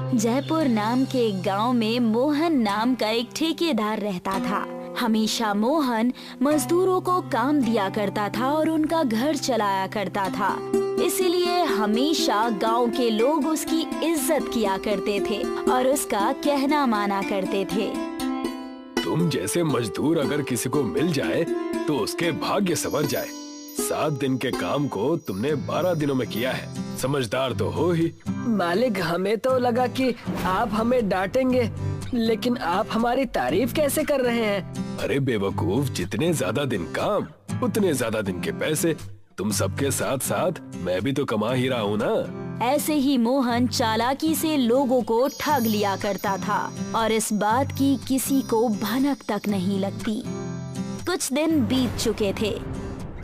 जयपुर नाम के एक गांव में मोहन नाम का एक ठेकेदार रहता था। हमेशा मोहन मजदूरों को काम दिया करता था और उनका घर चलाया करता था। इसीलिए हमेशा गांव के लोग उसकी इज्जत किया करते थे और उसका कहना माना करते थे। तुम जैसे मजदूर अगर किसी को मिल जाए तो उसके भाग्य संवर जाए। 7 दिन के काम को तुमने 12 दिनों में किया है। समझदार तो हो ही। मालिक, हमें तो लगा कि आप हमें डांटेंगे, लेकिन आप हमारी तारीफ कैसे कर रहे हैं? अरे बेवकूफ, जितने ज्यादा दिन काम उतने ज्यादा दिन के पैसे। तुम सबके साथ साथ मैं भी तो कमा ही रहा हूँ ना। ऐसे ही मोहन चालाकी से लोगों को ठग लिया करता था और इस बात की किसी को भनक तक नहीं लगती। कुछ दिन बीत चुके थे।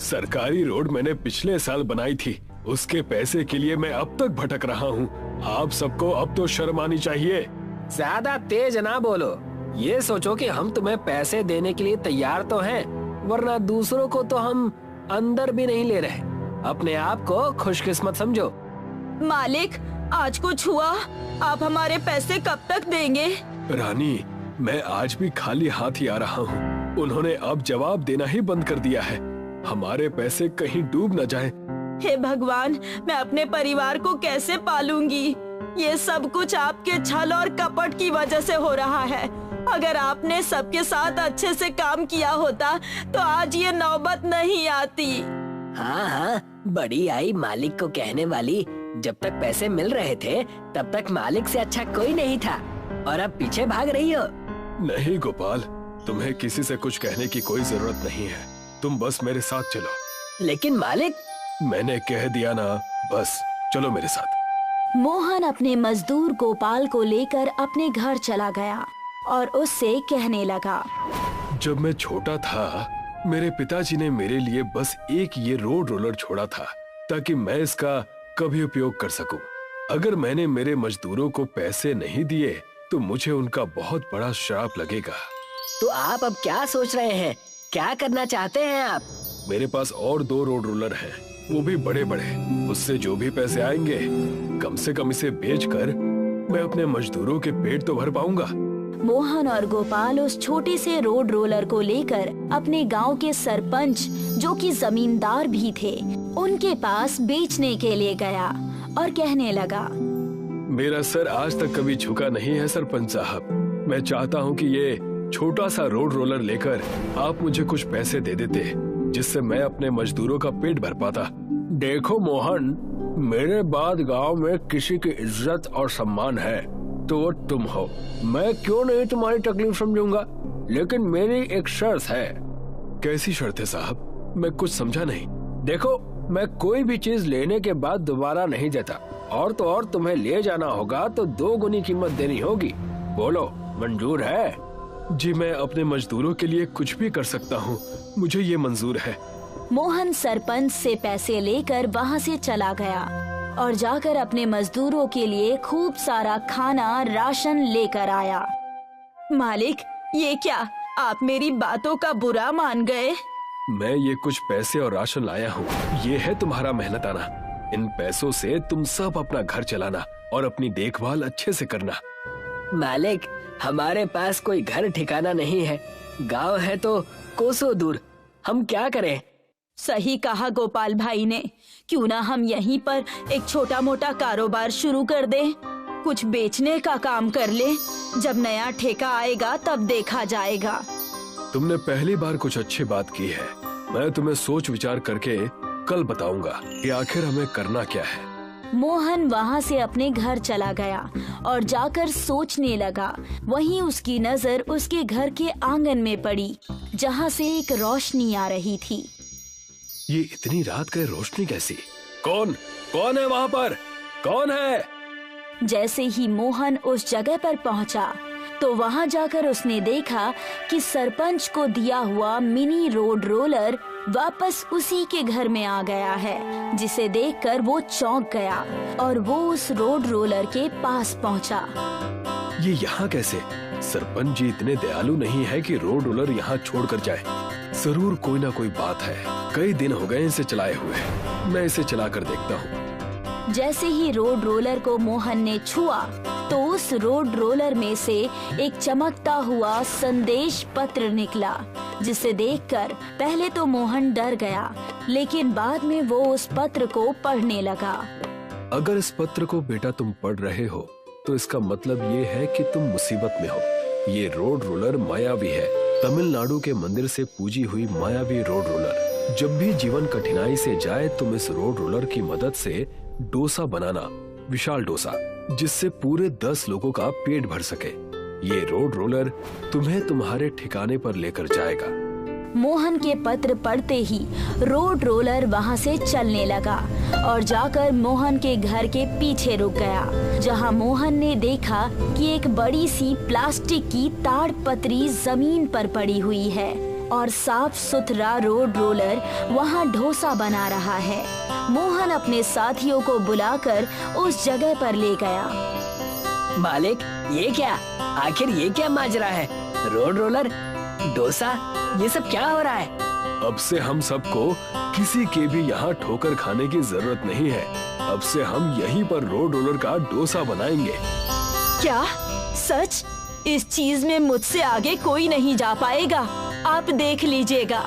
सरकारी रोड मैंने पिछले साल बनाई थी, उसके पैसे के लिए मैं अब तक भटक रहा हूँ। आप सबको अब तो शर्म आनी चाहिए। ज्यादा तेज ना बोलो। ये सोचो कि हम तुम्हें पैसे देने के लिए तैयार तो हैं, वरना दूसरों को तो हम अंदर भी नहीं ले रहे। अपने आप को खुशकिस्मत समझो। मालिक, आज कुछ हुआ? आप हमारे पैसे कब तक देंगे? रानी, मैं आज भी खाली हाथ ही आ रहा हूँ। उन्होंने अब जवाब देना ही बंद कर दिया है। हमारे पैसे कहीं डूब न जाए। हे भगवान, मैं अपने परिवार को कैसे पालूंगी? ये सब कुछ आपके छल और कपट की वजह से हो रहा है। अगर आपने सबके साथ अच्छे से काम किया होता तो आज ये नौबत नहीं आती। हाँ हाँ, बड़ी आई मालिक को कहने वाली। जब तक पैसे मिल रहे थे तब तक मालिक से अच्छा कोई नहीं था, और अब पीछे भाग रही हो। नहीं गोपाल, तुम्हें किसी से कुछ कहने की कोई जरूरत नहीं है। तुम बस मेरे साथ चलो। लेकिन मालिक, मैंने कह दिया ना, बस चलो मेरे साथ। मोहन अपने मजदूर गोपाल को लेकर अपने घर चला गया और उससे कहने लगा, जब मैं छोटा था मेरे पिताजी ने मेरे लिए बस एक ये रोड रोलर छोड़ा था ताकि मैं इसका कभी उपयोग कर सकूं। अगर मैंने मेरे मजदूरों को पैसे नहीं दिए तो मुझे उनका बहुत बड़ा श्राप लगेगा। तो आप अब क्या सोच रहे हैं? क्या करना चाहते हैं आप? मेरे पास और 2 रोड रोलर हैं, वो भी बड़े बड़े। उससे जो भी पैसे आएंगे कम से कम इसे बेचकर मैं अपने मजदूरों के पेट तो भर पाऊंगा। मोहन और गोपाल उस छोटे से रोड रोलर को लेकर अपने गांव के सरपंच, जो कि जमींदार भी थे, उनके पास बेचने के लिए गया और कहने लगा, मेरा सर आज तक कभी झुका नहीं है सरपंच साहब। मैं चाहता हूँ कि ये छोटा सा रोड रोलर लेकर आप मुझे कुछ पैसे दे देते, जिससे मैं अपने मजदूरों का पेट भर पाता। देखो मोहन, मेरे बाद गांव में किसी की इज्जत और सम्मान है तो वो तुम हो। मैं क्यों नहीं तुम्हारी तकलीफ समझूंगा, लेकिन मेरी एक शर्त है। कैसी शर्त है साहब? मैं कुछ समझा नहीं। देखो, मैं कोई भी चीज लेने के बाद दोबारा नहीं देता, और तो और तुम्हें ले जाना होगा तो 2 गुनी कीमत देनी होगी। बोलो, मंजूर है? जी, मैं अपने मजदूरों के लिए कुछ भी कर सकता हूँ, मुझे ये मंजूर है। मोहन सरपंच से पैसे लेकर वहाँ से चला गया और जाकर अपने मजदूरों के लिए खूब सारा खाना राशन लेकर आया। मालिक, ये क्या? आप मेरी बातों का बुरा मान गए? मैं ये कुछ पैसे और राशन लाया हूँ, ये है तुम्हारा मेहनताना। इन पैसों से तुम सब अपना घर चलाना और अपनी देखभाल अच्छे से करना। मालिक, हमारे पास कोई घर ठिकाना नहीं है। गांव है तो कोसों दूर, हम क्या करें? सही कहा गोपाल भाई ने। क्यों ना हम यहीं पर एक छोटा मोटा कारोबार शुरू कर दें, कुछ बेचने का काम कर ले। जब नया ठेका आएगा तब देखा जाएगा। तुमने पहली बार कुछ अच्छी बात की है। मैं तुम्हें सोच विचार करके कल बताऊंगा कि आखिर हमें करना क्या है। मोहन वहाँ से अपने घर चला गया और जाकर सोचने लगा। वहीं उसकी नजर उसके घर के आंगन में पड़ी, जहाँ से एक रोशनी आ रही थी। ये इतनी रात का रोशनी कैसी? कौन है वहाँ पर? कौन है? जैसे ही मोहन उस जगह पर पहुँचा तो वहाँ जाकर उसने देखा कि सरपंच को दिया हुआ मिनी रोड रोलर वापस उसी के घर में आ गया है, जिसे देखकर वो चौंक गया और वो उस रोड रोलर के पास पहुँचा। ये यहाँ कैसे? सरपंच जी इतने दयालु नहीं है कि रोड रोलर यहाँ छोड़कर जाए। जरूर कोई ना कोई बात है। कई दिन हो गए इसे चलाए हुए, मैं इसे चला कर देखता हूँ। जैसे ही रोड रोलर को मोहन ने छुआ तो उस रोड रोलर में से एक चमकता हुआ संदेश पत्र निकला, जिसे देखकर पहले तो मोहन डर गया, लेकिन बाद में वो उस पत्र को पढ़ने लगा। अगर इस पत्र को बेटा तुम पढ़ रहे हो तो इसका मतलब ये है कि तुम मुसीबत में हो। ये रोड रोलर मायावी है, तमिलनाडु के मंदिर से पूजी हुई मायावी रोड रोलर। जब भी जीवन कठिनाई से जाए तुम इस रोड रोलर की मदद से डोसा बनाना, विशाल डोसा, जिससे पूरे 10 लोगों का पेट भर सके। ये रोड रोलर तुम्हें तुम्हारे ठिकाने पर लेकर जाएगा। मोहन के पत्र पढ़ते ही रोड रोलर वहाँ से चलने लगा और जाकर मोहन के घर के पीछे रुक गया, जहाँ मोहन ने देखा कि एक बड़ी सी प्लास्टिक की ताड़पत्री जमीन पर पड़ी हुई है और साफ सुथरा रोड रोलर वहाँ डोसा बना रहा है। मोहन अपने साथियों को बुलाकर उस जगह पर ले गया। मालिक, ये क्या, आखिर ये क्या माजरा है? रोड रोलर, डोसा, ये सब क्या हो रहा है? अब से हम सबको किसी के भी यहाँ ठोकर खाने की जरूरत नहीं है। अब से हम यहीं पर रोड रोलर का डोसा बनाएंगे। क्या सच? इस चीज में मुझसे आगे कोई नहीं जा पाएगा, आप देख लीजिएगा।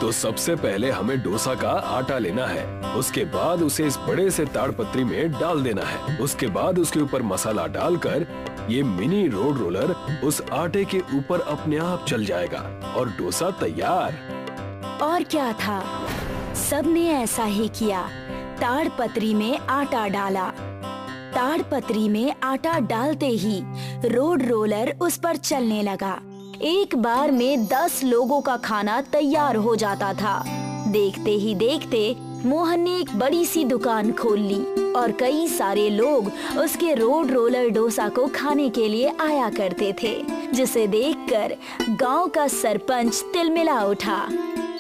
तो सबसे पहले हमें डोसा का आटा लेना है, उसके बाद उसे इस बड़े से ताड़पत्री में डाल देना है। उसके बाद उसके ऊपर मसाला डालकर ये मिनी रोड रोलर उस आटे के ऊपर अपने आप चल जाएगा और डोसा तैयार। और क्या था, सबने ऐसा ही किया। ताड़पत्री में आटा डाला। ताड़पत्री में आटा डालते ही रोड रोलर उस पर चलने लगा। एक बार में 10 लोगों का खाना तैयार हो जाता था। देखते ही देखते मोहन ने एक बड़ी सी दुकान खोल ली और कई सारे लोग उसके रोड रोलर डोसा को खाने के लिए आया करते थे, जिसे देखकर गांव का सरपंच तिलमिला उठा।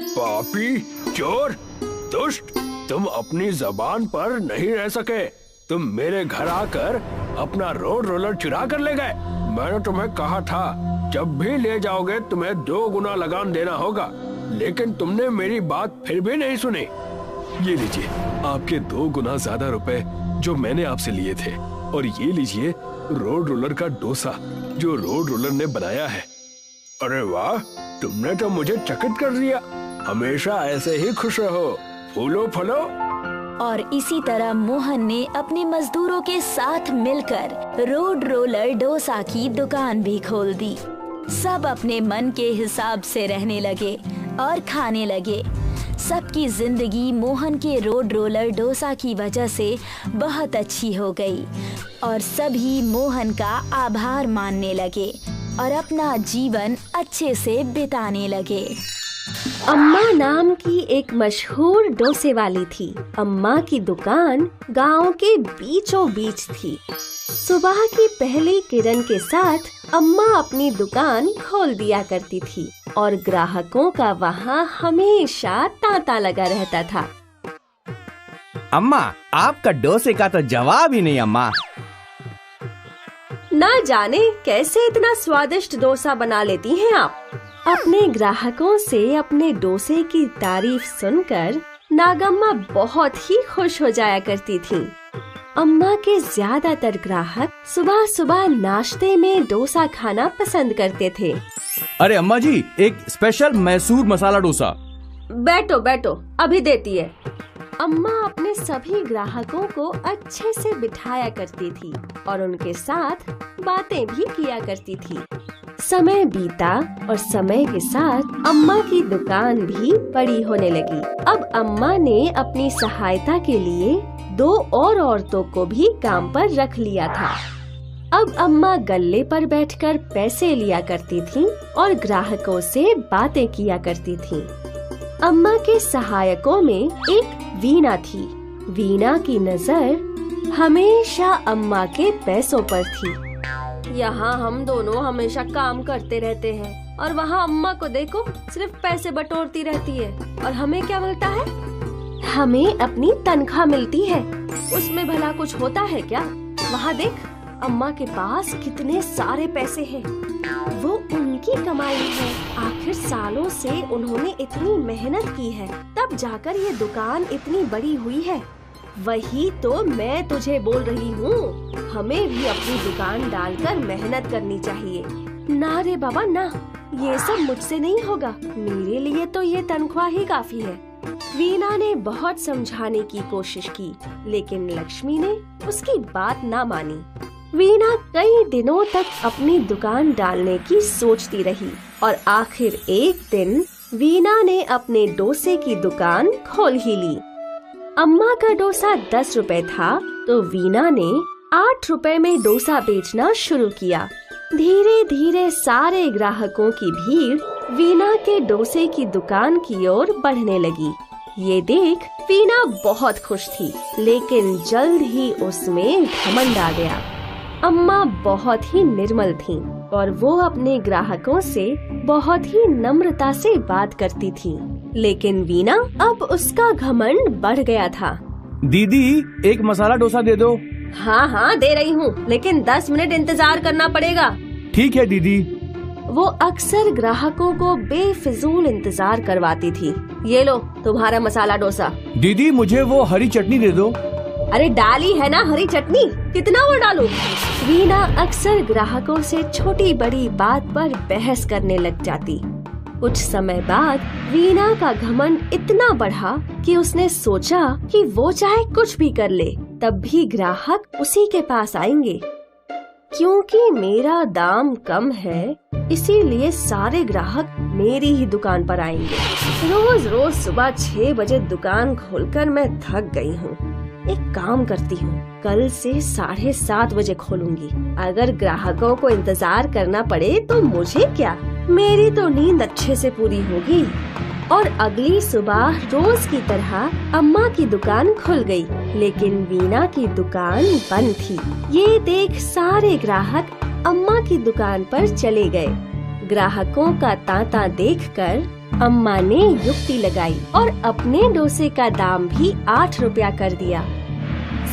पापी, चोर, दुष्ट, तुम अपनी जबान पर नहीं रह सके। तुम मेरे घर आकर अपना रोड रोलर चुरा कर ले गए। मैंने तुम्हें कहा था जब भी ले जाओगे तुम्हें 2 गुना लगान देना होगा, लेकिन तुमने मेरी बात फिर भी नहीं सुनी। ये लीजिए आपके 2 गुना ज्यादा रुपए जो मैंने आपसे लिए थे, और ये लीजिए रोड रोलर का डोसा जो रोड रोलर ने बनाया है। अरे वाह, तुमने तो मुझे चकित कर दिया। हमेशा ऐसे ही खुश रहो, फूलो फलो। और इसी तरह मोहन ने अपने मजदूरों के साथ मिलकर रोड रोलर डोसा की दुकान भी खोल दी। सब अपने मन के हिसाब से रहने लगे और खाने लगे। सबकी जिंदगी मोहन के रोड रोलर डोसा की वजह से बहुत अच्छी हो गई और सभी मोहन का आभार मानने लगे और अपना जीवन अच्छे से बिताने लगे। अम्मा नाम की एक मशहूर डोसे वाली थी। अम्मा की दुकान गांव के बीचों बीच थी। सुबह की पहली किरण के साथ अम्मा अपनी दुकान खोल दिया करती थी और ग्राहकों का वहाँ हमेशा तांता लगा रहता था। अम्मा, आपका डोसे का तो जवाब ही नहीं अम्मा। ना जाने कैसे इतना स्वादिष्ट डोसा बना लेती हैं आप। अपने ग्राहकों से अपने डोसे की तारीफ सुनकर नागम्मा बहुत ही खुश हो जाया करती थीं। अम्मा के ज्यादातर ग्राहक सुबह सुबह नाश्ते में डोसा खाना पसंद करते थे। अरे अम्मा जी, एक स्पेशल मैसूर मसाला डोसा। बैठो बैठो, अभी देती है। अम्मा अपने सभी ग्राहकों को अच्छे से बिठाया करती थी और उनके साथ बातें भी किया करती थी। समय बीता और समय के साथ अम्मा की दुकान भी बड़ी होने लगी। अब अम्मा ने अपनी सहायता के लिए 2 और औरतों को भी काम पर रख लिया था। अब अम्मा गल्ले पर बैठकर पैसे लिया करती थीं और ग्राहकों से बातें किया करती थीं। अम्मा के सहायकों में एक वीणा थी। वीणा की नजर हमेशा अम्मा के पैसों पर थी। यहाँ हम दोनों हमेशा काम करते रहते हैं और वहाँ अम्मा को देखो, सिर्फ पैसे बटोरती रहती है। और हमें क्या मिलता है? हमें अपनी तनख्वाह मिलती है। उसमें भला कुछ होता है क्या? वहाँ देख, अम्मा के पास कितने सारे पैसे हैं। वो उनकी कमाई है। आखिर सालों से उन्होंने इतनी मेहनत की है, तब जाकर ये दुकान इतनी बड़ी हुई है। वही तो मैं तुझे बोल रही हूँ, हमें भी अपनी दुकान डालकर मेहनत करनी चाहिए। ना रे बाबा ना, ये सब मुझसे नहीं होगा, मेरे लिए तो ये तनख्वाह ही काफी है। वीणा ने बहुत समझाने की कोशिश की, लेकिन लक्ष्मी ने उसकी बात ना मानी। वीणा कई दिनों तक अपनी दुकान डालने की सोचती रही और आखिर एक दिन वीणा ने अपने डोसे की दुकान खोल ही ली। अम्मा का डोसा 10 रुपए था तो वीणा ने 8 रुपए में डोसा बेचना शुरू किया। धीरे धीरे सारे ग्राहकों की भीड़ वीणा के डोसे की दुकान की ओर बढ़ने लगी। ये देख वीणा बहुत खुश थी, लेकिन जल्द ही उसमें घमंड आ गया। अम्मा बहुत ही निर्मल थीं और वो अपने ग्राहकों से बहुत ही नम्रता से बात करती थी, लेकिन वीणा अब उसका घमंड बढ़ गया था। दीदी एक मसाला डोसा दे दो। हाँ हाँ दे रही हूँ, लेकिन 10 मिनट इंतजार करना पड़ेगा। ठीक है दीदी। वो अक्सर ग्राहकों को बेफिजूल इंतजार करवाती थी। ये लो तुम्हारा मसाला डोसा। दीदी मुझे वो हरी चटनी दे दो। अरे डाली है ना हरी चटनी, कितना वो डालूं? वीणा अक्सर ग्राहकों से छोटी बड़ी बात पर बहस करने लग जाती। कुछ समय बाद वीणा का घमंड इतना बढ़ा कि उसने सोचा कि वो चाहे कुछ भी कर ले, तब भी ग्राहक उसी के पास आएंगे। क्योंकि मेरा दाम कम है, इसीलिए सारे ग्राहक मेरी ही दुकान पर आएंगे। रोज रोज सुबह 6 बजे दुकान खोलकर मैं थक गई हूँ। एक काम करती हूँ, कल से 7:30 बजे खोलूंगी। अगर ग्राहकों को इंतजार करना पड़े तो मुझे क्या, मेरी तो नींद अच्छे से पूरी होगी। और अगली सुबह रोज की तरह अम्मा की दुकान खुल गई, लेकिन वीणा की दुकान बंद थी। ये देख सारे ग्राहक अम्मा की दुकान पर चले गए। ग्राहकों का तांता देखकर अम्मा ने युक्ति लगाई और अपने डोसे का दाम भी 8 रुपया कर दिया।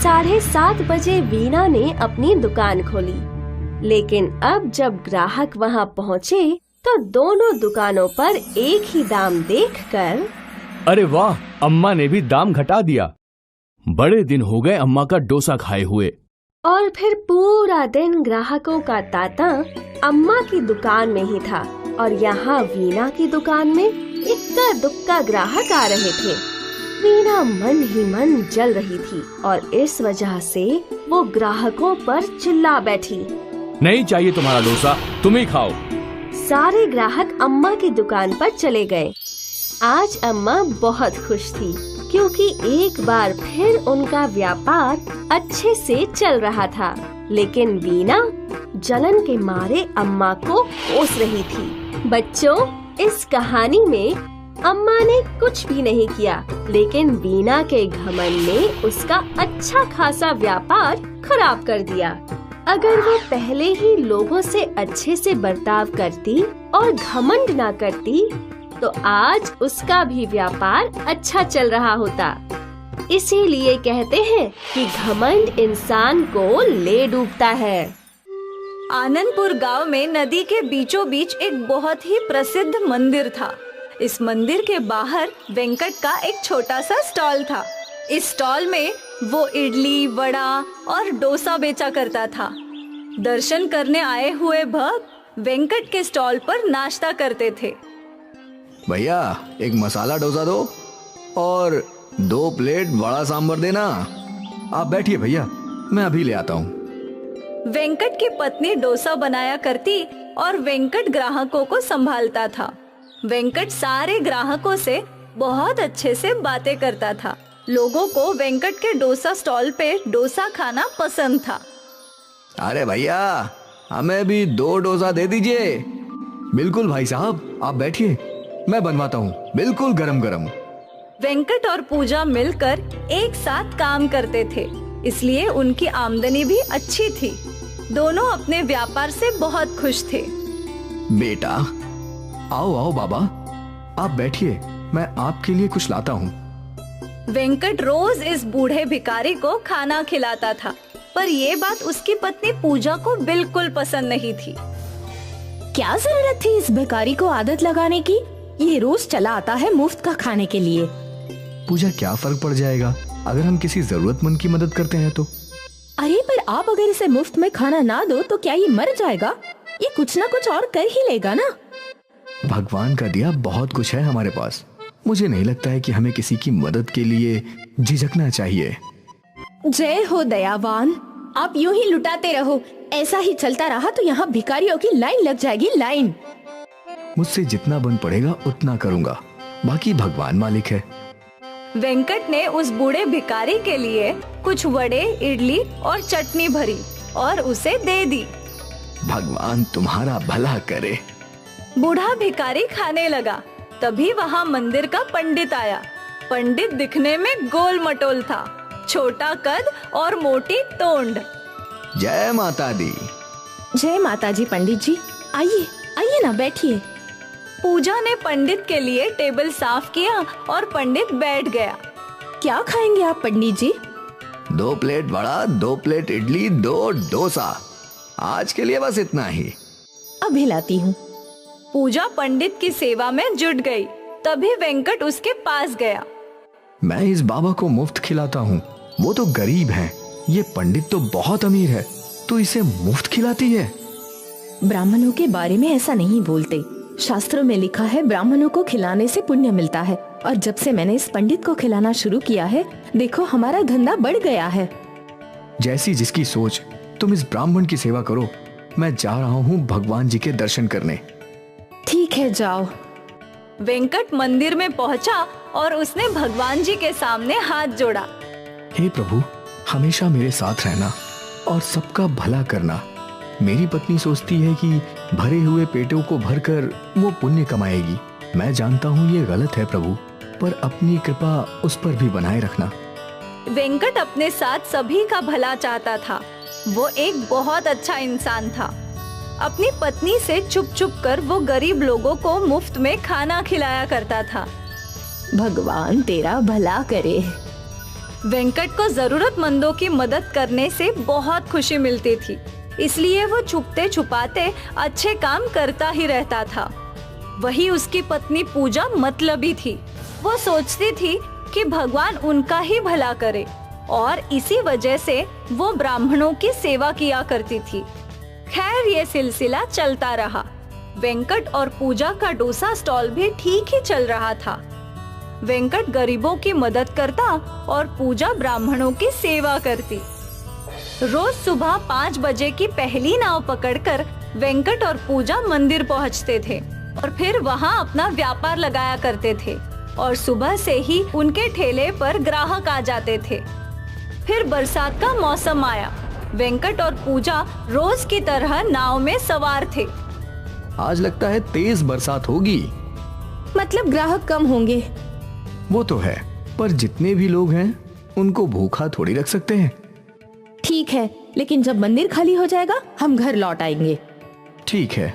7:30 बजे वीणा ने अपनी दुकान खोली, लेकिन अब जब ग्राहक वहाँ पहुँचे तो दोनों दुकानों पर एक ही दाम देखकर अरे वाह, अम्मा ने भी दाम घटा दिया। बड़े दिन हो गए अम्मा का डोसा खाए हुए। और फिर पूरा दिन ग्राहकों का तांता अम्मा की दुकान में ही था और यहाँ वीणा की दुकान में इक्का दुक्का ग्राहक आ रहे थे। वीणा मन ही मन जल रही थी और इस वजह से वो ग्राहकों पर चिल्ला बैठी, नहीं चाहिए तुम्हारा डोसा, तुम ही खाओ। सारे ग्राहक अम्मा की दुकान पर चले गए। आज अम्मा बहुत खुश थी क्योंकि एक बार फिर उनका व्यापार अच्छे से चल रहा था, लेकिन वीणा जलन के मारे अम्मा को कोस रही थी। बच्चों, इस कहानी में अम्मा ने कुछ भी नहीं किया, लेकिन वीणा के घमंड ने उसका अच्छा खासा व्यापार खराब कर दिया। अगर वो पहले ही लोगों से अच्छे से बर्ताव करती और घमंड ना करती, तो आज उसका भी व्यापार अच्छा चल रहा होता। इसीलिए कहते हैं कि घमंड इंसान को ले डूबता है। आनंदपुर गांव में नदी के बीचों बीच एक बहुत ही प्रसिद्ध मंदिर था। इस मंदिर के बाहर वेंकट का एक छोटा सा स्टॉल था। इस स्टॉल में वो इडली, वड़ा और डोसा बेचा करता था। दर्शन करने आए हुए भक्त वेंकट के स्टॉल पर नाश्ता करते थे। भैया एक मसाला डोसा दो और 2 प्लेट वड़ा सांभर देना। आप बैठिए भैया, मैं अभी ले आता हूँ। वेंकट की पत्नी डोसा बनाया करती और वेंकट ग्राहकों को संभालता था। वेंकट सारे ग्राहकों से बहुत अच्छे से बातें करता था। लोगों को वेंकट के डोसा स्टॉल पे डोसा खाना पसंद था। अरे भैया हमें भी 2 डोसा दे दीजिए। बिल्कुल भाई साहब, आप बैठिए, मैं बनवाता हूँ, बिल्कुल गरम गरम। वेंकट और पूजा मिलकर एक साथ काम करते थे, इसलिए उनकी आमदनी भी अच्छी थी। दोनों अपने व्यापार से बहुत खुश थे। बेटा आओ आओ बाबा, आप बैठिए, मैं आपके लिए कुछ लाता हूँ। वेंकट रोज इस बूढ़े भिखारी को खाना खिलाता था, पर ये बात उसकी पत्नी पूजा को बिल्कुल पसंद नहीं थी। क्या जरूरत थी इस भिखारी को आदत लगाने की? ये रोज चला आता है मुफ्त का खाने के लिए। पूजा क्या फर्क पड़ जाएगा, अगर हम किसी जरूरतमंद की मदद करते हैं तो। अरे पर आप अगर इसे मुफ्त में खाना ना दो तो क्या ये मर जाएगा? ये कुछ ना कुछ और कर ही लेगा ना। भगवान का दिया बहुत कुछ है हमारे पास। मुझे नहीं लगता है कि हमें किसी की मदद के लिए झिझकना चाहिए। जय हो दयावान, आप यूं ही लुटाते रहो। ऐसा ही चलता रहा तो यहाँ भिखारियों की लाइन लग जाएगी, लाइन। मुझसे जितना बन पड़ेगा उतना करूँगा, बाकी भगवान मालिक है। वेंकट ने उस बूढ़े भिखारी के लिए कुछ वड़े, इडली और चटनी भरी और उसे दे दी। भगवान तुम्हारा भला करे। बूढ़ा भिखारी खाने लगा। तभी वहाँ मंदिर का पंडित आया। पंडित दिखने में गोल मटोल था, छोटा कद और मोटी तोंड। जय माता दी। जय माता जी पंडित जी, आइए आइए ना, बैठिए। पूजा ने पंडित के लिए टेबल साफ किया और पंडित बैठ गया। क्या खाएंगे आप पंडित जी? 2 प्लेट वड़ा, 2 प्लेट इडली, 2 डोसा। आज के लिए बस इतना ही। अभी लाती हूँ। पूजा पंडित की सेवा में जुट गई। तभी वेंकट उसके पास गया। मैं इस बाबा को मुफ्त खिलाता हूँ, वो तो गरीब है। ये पंडित तो बहुत अमीर है, तो इसे मुफ्त खिलाती है। ब्राह्मणों के बारे में ऐसा नहीं बोलते। शास्त्रों में लिखा है ब्राह्मणों को खिलाने से पुण्य मिलता है। और जब से मैंने इस पंडित को खिलाना शुरू किया है, देखो हमारा धंधा बढ़ गया है। जैसी जिसकी सोच, तुम इस ब्राह्मण की सेवा करो। मैं जा रहा हूँ भगवान जी के दर्शन करने। ठीक है, जाओ। वेंकट मंदिर में पहुंचा और उसने भगवान जी के सामने हाथ जोड़ा। हे प्रभु, हमेशा मेरे साथ रहना और सबका भला करना। मेरी पत्नी सोचती है कि भरे हुए पेटों को भरकर वो पुण्य कमाएगी। मैं जानता हूँ ये गलत है प्रभु, पर अपनी कृपा उस पर भी बनाए रखना। वेंकट अपने साथ सभी का भला चाहता था। वो एक बहुत अच्छा इंसान था। अपनी पत्नी से चुप चुप कर वो गरीब लोगों को मुफ्त में खाना खिलाया करता था। भगवान तेरा भला करे। वेंकट को जरूरतमंदों की मदद करने से बहुत खुशी मिलती थी, इसलिए वो छुपते छुपाते अच्छे काम करता ही रहता था। वही उसकी पत्नी पूजा मतलबी थी। वो सोचती थी कि भगवान उनका ही भला करे और इसी वजह से वो ब्राह्मणों की सेवा किया करती थी। खैर, ये सिलसिला चलता रहा। वेंकट और पूजा का डोसा स्टॉल भी ठीक ही चल रहा था। वेंकट गरीबों की मदद करता और पूजा ब्राह्मणों की सेवा करती। रोज सुबह 5 बजे की पहली नाव पकड़कर वेंकट और पूजा मंदिर पहुंचते थे और फिर वहां अपना व्यापार लगाया करते थे और सुबह से ही उनके ठेले पर ग्राहक आ जाते थे। फिर बरसात का मौसम आया। वेंकट और पूजा रोज की तरह नाव में सवार थे। आज लगता है तेज बरसात होगी। मतलब ग्राहक कम होंगे। वो तो है, पर जितने भी लोग हैं उनको भूखा थोड़ी रख सकते हैं। ठीक है, लेकिन जब मंदिर खाली हो जाएगा हम घर लौट आएंगे। ठीक है।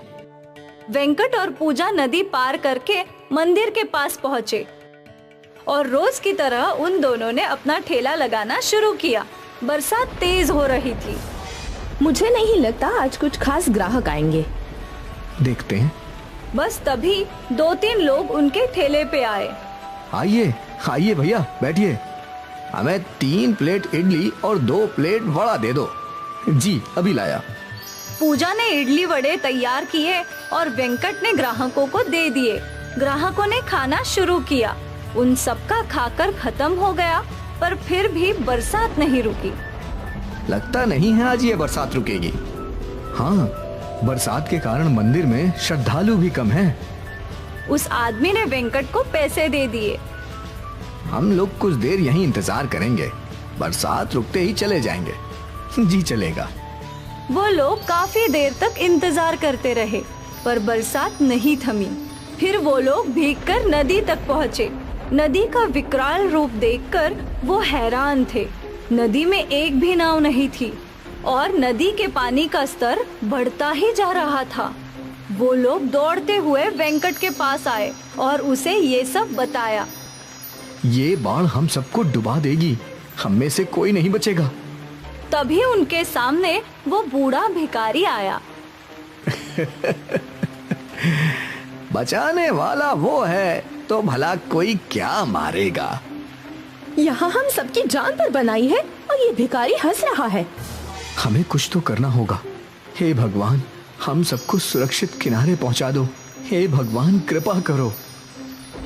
वेंकट और पूजा नदी पार करके मंदिर के पास पहुँचे और रोज की तरह उन दोनों ने अपना ठेला लगाना शुरू किया। बरसात तेज हो रही थी। मुझे नहीं लगता आज कुछ खास ग्राहक आएंगे। देखते हैं। बस तभी 2-3 लोग उनके ठेले पे आए। आइए आइए भैया, बैठिए। हमें 3 प्लेट इडली और 2 प्लेट वड़ा दे दो। जी, अभी लाया। पूजा ने इडली वड़े तैयार किए और वेंकट ने ग्राहकों को दे दिए। ग्राहकों ने खाना शुरू किया। उन सबका खाकर खत्म हो गया, पर फिर भी बरसात नहीं रुकी। लगता नहीं है आज ये बरसात रुकेगी। हाँ, बरसात के कारण मंदिर में श्रद्धालु भी कम हैं। उस आदमी ने वेंकट को पैसे दे दिए। हम लोग कुछ देर यहीं इंतजार करेंगे, बरसात रुकते ही चले जाएंगे। जी चलेगा। वो लोग काफी देर तक इंतजार करते रहे, पर बरसात नहीं थमी। फिर वो लोग भीगकर नदी तक पहुँचे। नदी का विकराल रूप देखकर वो हैरान थे। नदी में एक भी नाव नहीं थी और नदी के पानी का स्तर बढ़ता ही जा रहा था। वो लोग दौड़ते हुए वेंकट के पास आए और उसे ये सब बताया। ये बाढ़ हम सबको डुबा देगी, हम में से कोई नहीं बचेगा। तभी उनके सामने वो बूढ़ा भिखारी आया। बचाने वाला वो है तो भला कोई क्या मारेगा। यहाँ हम सबकी जान पर बनाई है और ये भिखारी हंस रहा है। हमें कुछ तो करना होगा। हे भगवान, हम सबको सुरक्षित किनारे पहुंचा दो। हे भगवान, कृपा करो।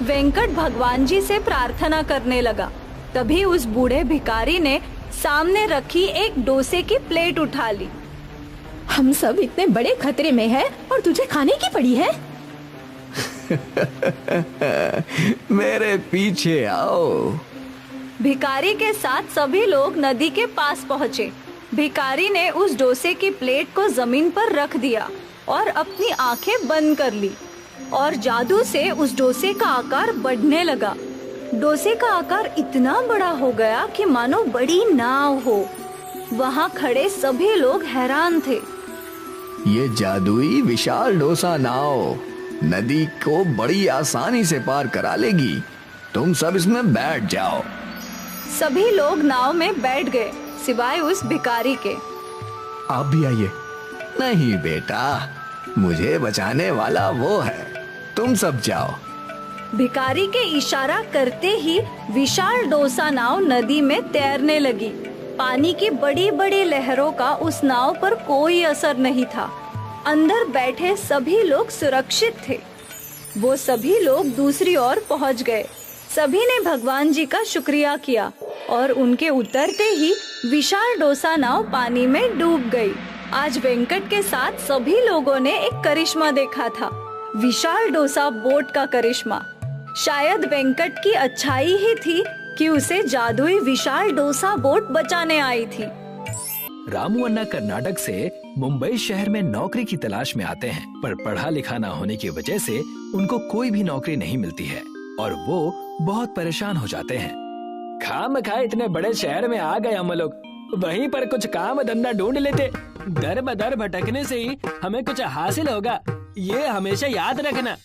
वेंकट भगवान जी से प्रार्थना करने लगा। तभी उस बूढ़े भिखारी ने सामने रखी एक डोसे की प्लेट उठा ली। हम सब इतने बड़े खतरे में हैं और तुझे खाने की पड़ी है। मेरे पीछे आओ। भिखारी के साथ सभी लोग नदी के पास पहुँचे। भिखारी ने उस डोसे की प्लेट को जमीन पर रख दिया और अपनी आंखें बंद कर ली और जादू से उस डोसे का आकार बढ़ने लगा। डोसे का आकार इतना बड़ा हो गया कि मानो बड़ी नाव हो। वहाँ खड़े सभी लोग हैरान थे। ये जादुई विशाल डोसा नाव नदी को बड़ी आसानी से पार करा लेगी। तुम सब इसमें बैठ जाओ। सभी लोग नाव में बैठ गए सिवाय उस भिखारी के। आप भी आइए। नहीं बेटा, मुझे बचाने वाला वो है, तुम सब जाओ। भिखारी के इशारा करते ही विशाल डोसा नाव नदी में तैरने लगी। पानी की बड़ी बड़ी लहरों का उस नाव पर कोई असर नहीं था। अंदर बैठे सभी लोग सुरक्षित थे। वो सभी लोग दूसरी ओर पहुंच गए। सभी ने भगवान जी का शुक्रिया किया और उनके उतरते ही विशाल डोसा नाव पानी में डूब गई। आज वेंकट के साथ सभी लोगों ने एक करिश्मा देखा था, विशाल डोसा बोट का करिश्मा। शायद वेंकट की अच्छाई ही थी कि उसे जादुई विशाल डोसा बोट बचाने आई थी। रामू अन्ना कर्नाटक से मुंबई शहर में नौकरी की तलाश में आते हैं, पर पढ़ा लिखा न होने की वजह से उनको कोई भी नौकरी नहीं मिलती है और वो बहुत परेशान हो जाते हैं। खामखा इतने बड़े शहर में आ गए हम लोग, वहीं पर कुछ काम धंधा ढूंढ लेते। दर बदर भटकने से ही हमें कुछ हासिल होगा, ये हमेशा याद रखना।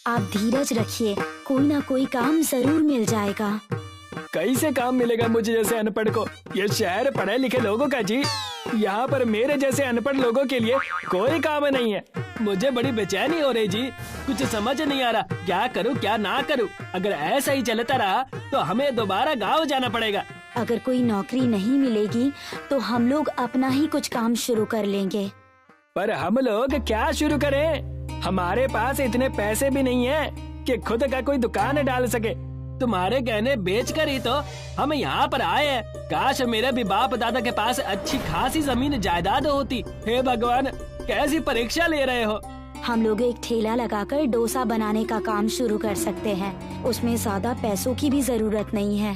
आप धीरज रखिए, कोई ना कोई काम जरूर मिल जाएगा। कैसे काम मिलेगा मुझे जैसे अनपढ़ को? ये शहर पढ़े लिखे लोगों का जी। यहाँ पर मेरे जैसे अनपढ़ लोगों के लिए कोई काम नहीं है। मुझे बड़ी बेचैनी हो रही जी, कुछ समझ नहीं आ रहा क्या करूँ क्या ना करूँ। अगर ऐसा ही चलता रहा तो हमें दोबारा गाँव जाना पड़ेगा। अगर कोई नौकरी नहीं मिलेगी तो हम लोग अपना ही कुछ काम शुरू कर लेंगे। पर हम लोग क्या शुरू करें? हमारे पास इतने पैसे भी नहीं है कि खुद का कोई दुकान डाल सके। तुम्हारे गहने बेचकर ही तो हम यहाँ पर आए हैं। काश मेरे भी बाप दादा के पास अच्छी खासी जमीन जायदाद होती। हे भगवान, कैसी परीक्षा ले रहे हो? हम लोग एक ठेला लगाकर डोसा बनाने का काम शुरू कर सकते हैं। उसमें ज्यादा पैसों की भी जरूरत नहीं है।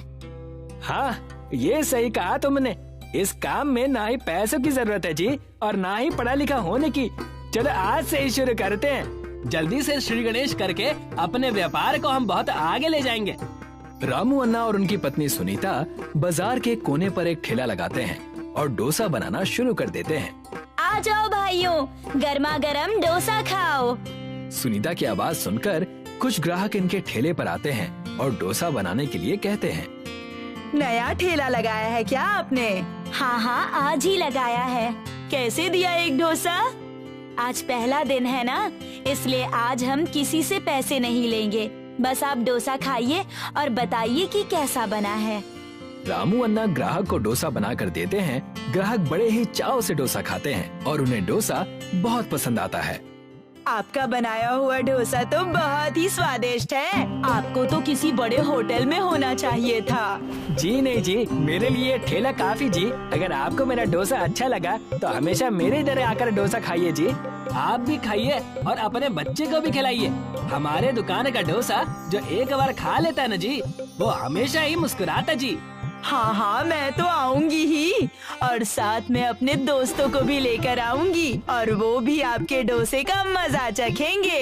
हाँ, ये सही कहा तुमने। इस काम में ना ही पैसों की जरूरत है जी और ना ही पढ़ा लिखा होने की। चलो आज से ही शुरू करते हैं। जल्दी से श्री गणेश करके अपने व्यापार को हम बहुत आगे ले जाएंगे। रामू अन्ना और उनकी पत्नी सुनीता बाजार के कोने पर एक ठेला लगाते हैं और डोसा बनाना शुरू कर देते हैं। आ जाओ भाइयों, गर्मा गर्म डोसा खाओ। सुनीता की आवाज सुनकर कुछ ग्राहक इनके ठेले पर आते हैं और डोसा बनाने के लिए कहते हैं। नया ठेला लगाया है क्या आपने? हाँ हाँ, आज ही लगाया है। कैसे दिया एक डोसा? आज पहला दिन है ना, इसलिए आज हम किसी से पैसे नहीं लेंगे। बस आप डोसा खाइए और बताइए कि कैसा बना है। रामू अन्ना ग्राहक को डोसा बना कर देते हैं। ग्राहक बड़े ही चाव से डोसा खाते हैं और उन्हें डोसा बहुत पसंद आता है। आपका बनाया हुआ डोसा तो बहुत ही स्वादिष्ट है। आपको तो किसी बड़े होटल में होना चाहिए था। जी नहीं जी, मेरे लिए ठेला काफी जी। अगर आपको मेरा डोसा अच्छा लगा तो हमेशा मेरे इधर आकर डोसा खाइए जी। आप भी खाइए और अपने बच्चे को भी खिलाइए। हमारे दुकान का डोसा जो एक बार खा लेता है ना जी, वो हमेशा ही मुस्कुराता जी। हाँ हाँ, मैं तो आऊंगी ही और साथ में अपने दोस्तों को भी लेकर आऊंगी और वो भी आपके डोसे का मजा चखेंगे।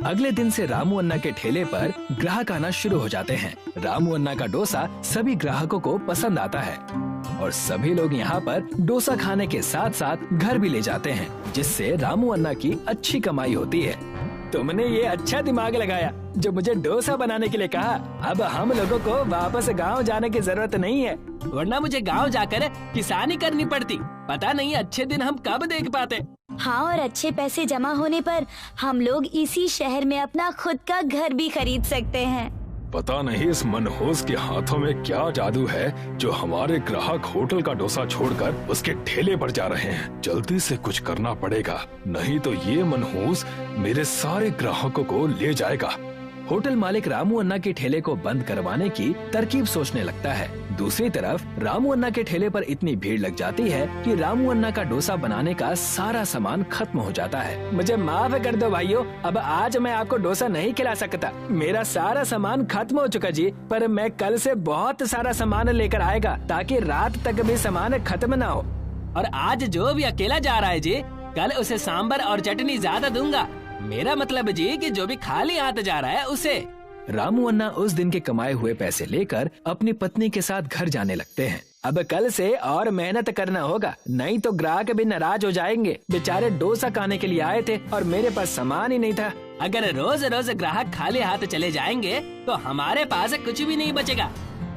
अगले दिन से रामू अन्ना के ठेले पर ग्राहक आना शुरू हो जाते हैं। रामू अन्ना का डोसा सभी ग्राहकों को पसंद आता है और सभी लोग यहाँ पर डोसा खाने के साथ साथ घर भी ले जाते हैं, जिससे रामू अन्ना की अच्छी कमाई होती है। तुमने ये अच्छा दिमाग लगाया जो मुझे डोसा बनाने के लिए कहा। अब हम लोगों को वापस गांव जाने की जरूरत नहीं है, वरना मुझे गांव जाकर किसानी करनी पड़ती। पता नहीं अच्छे दिन हम कब देख पाते। हाँ, और अच्छे पैसे जमा होने पर हम लोग इसी शहर में अपना खुद का घर भी खरीद सकते हैं। पता नहीं इस मनहूस के हाथों में क्या जादू है जो हमारे ग्राहक होटल का डोसा छोड़कर उसके ठेले पर जा रहे हैं। जल्दी से कुछ करना पड़ेगा, नहीं तो ये मनहूस मेरे सारे ग्राहकों को ले जाएगा। होटल मालिक रामू अन्ना के ठेले को बंद करवाने की तरकीब सोचने लगता है। दूसरी तरफ रामू अन्ना के ठेले पर इतनी भीड़ लग जाती है कि रामू अन्ना का डोसा बनाने का सारा सामान खत्म हो जाता है। मुझे माफ कर दो भाइयों, अब आज मैं आपको डोसा नहीं खिला सकता। मेरा सारा सामान खत्म हो चुका जी, पर मैं कल से बहुत सारा सामान लेकर आएगा ताकि रात तक भी सामान खत्म ना हो। और आज जो भी अकेला जा रहा है जी, कल उसे सांबर और चटनी ज्यादा दूंगा। मेरा मतलब जी कि जो भी खाली हाथ जा रहा है उसे। रामू अन्ना उस दिन के कमाए हुए पैसे लेकर अपनी पत्नी के साथ घर जाने लगते हैं। अब कल से और मेहनत करना होगा, नहीं तो ग्राहक भी नाराज हो जाएंगे। बेचारे डोसा खाने के लिए आए थे और मेरे पास सामान ही नहीं था। अगर रोज रोज ग्राहक खाली हाथ चले जाएंगे तो हमारे पास कुछ भी नहीं बचेगा।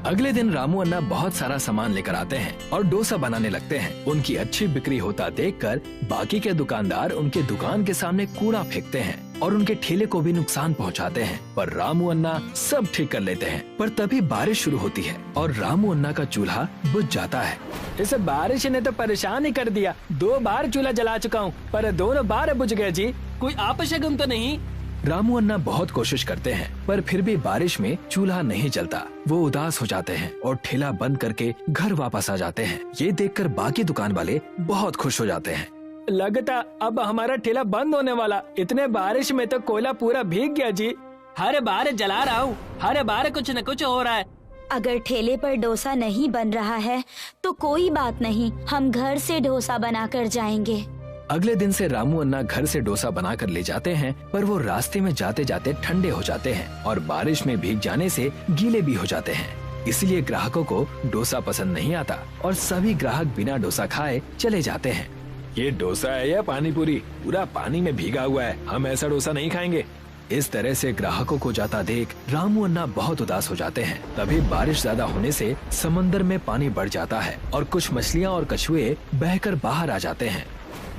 अगले दिन रामू अन्ना बहुत सारा सामान लेकर आते हैं और डोसा बनाने लगते हैं। उनकी अच्छी बिक्री होता देखकर बाकी के दुकानदार उनके दुकान के सामने कूड़ा फेंकते हैं और उनके ठेले को भी नुकसान पहुंचाते हैं। पर रामू अन्ना सब ठीक कर लेते हैं। पर तभी बारिश शुरू होती है और रामू अन्ना का चूल्हा बुझ जाता है। इस बारिश ने तो परेशान ही कर दिया। 2 बार चूल्हा जला चुका हूँ, पर दोनों बार बुझ गया जी। कोई अपशगुन तो नहीं? रामू अन्ना बहुत कोशिश करते हैं, पर फिर भी बारिश में चूल्हा नहीं जलता। वो उदास हो जाते हैं और ठेला बंद करके घर वापस आ जाते हैं। ये देखकर बाकी दुकान वाले बहुत खुश हो जाते हैं। लगता अब हमारा ठेला बंद होने वाला। इतने बारिश में तो कोयला पूरा भीग गया जी। हर बार जला रहा हूँ, हर बार कुछ न कुछ हो रहा है। अगर ठेले पर डोसा नहीं बन रहा है तो कोई बात नहीं, हम घर से डोसा बनाकर जाएंगे। अगले दिन से रामू अन्ना घर से डोसा बनाकर ले जाते हैं, पर वो रास्ते में जाते जाते ठंडे हो जाते हैं और बारिश में भीग जाने से गीले भी हो जाते हैं। इसलिए ग्राहकों को डोसा पसंद नहीं आता और सभी ग्राहक बिना डोसा खाए चले जाते हैं। ये डोसा है या पानी पूरी? पूरा पानी में भीगा हुआ है, हम ऐसा डोसा नहीं खाएंगे। इस तरह से ग्राहकों को जाता देख रामू अन्ना बहुत उदास हो जाते हैं। तभी बारिश ज्यादा होने से समंदर में पानी बढ़ जाता है और कुछ मछलियाँ और कछुए बहकर बाहर आ जाते हैं,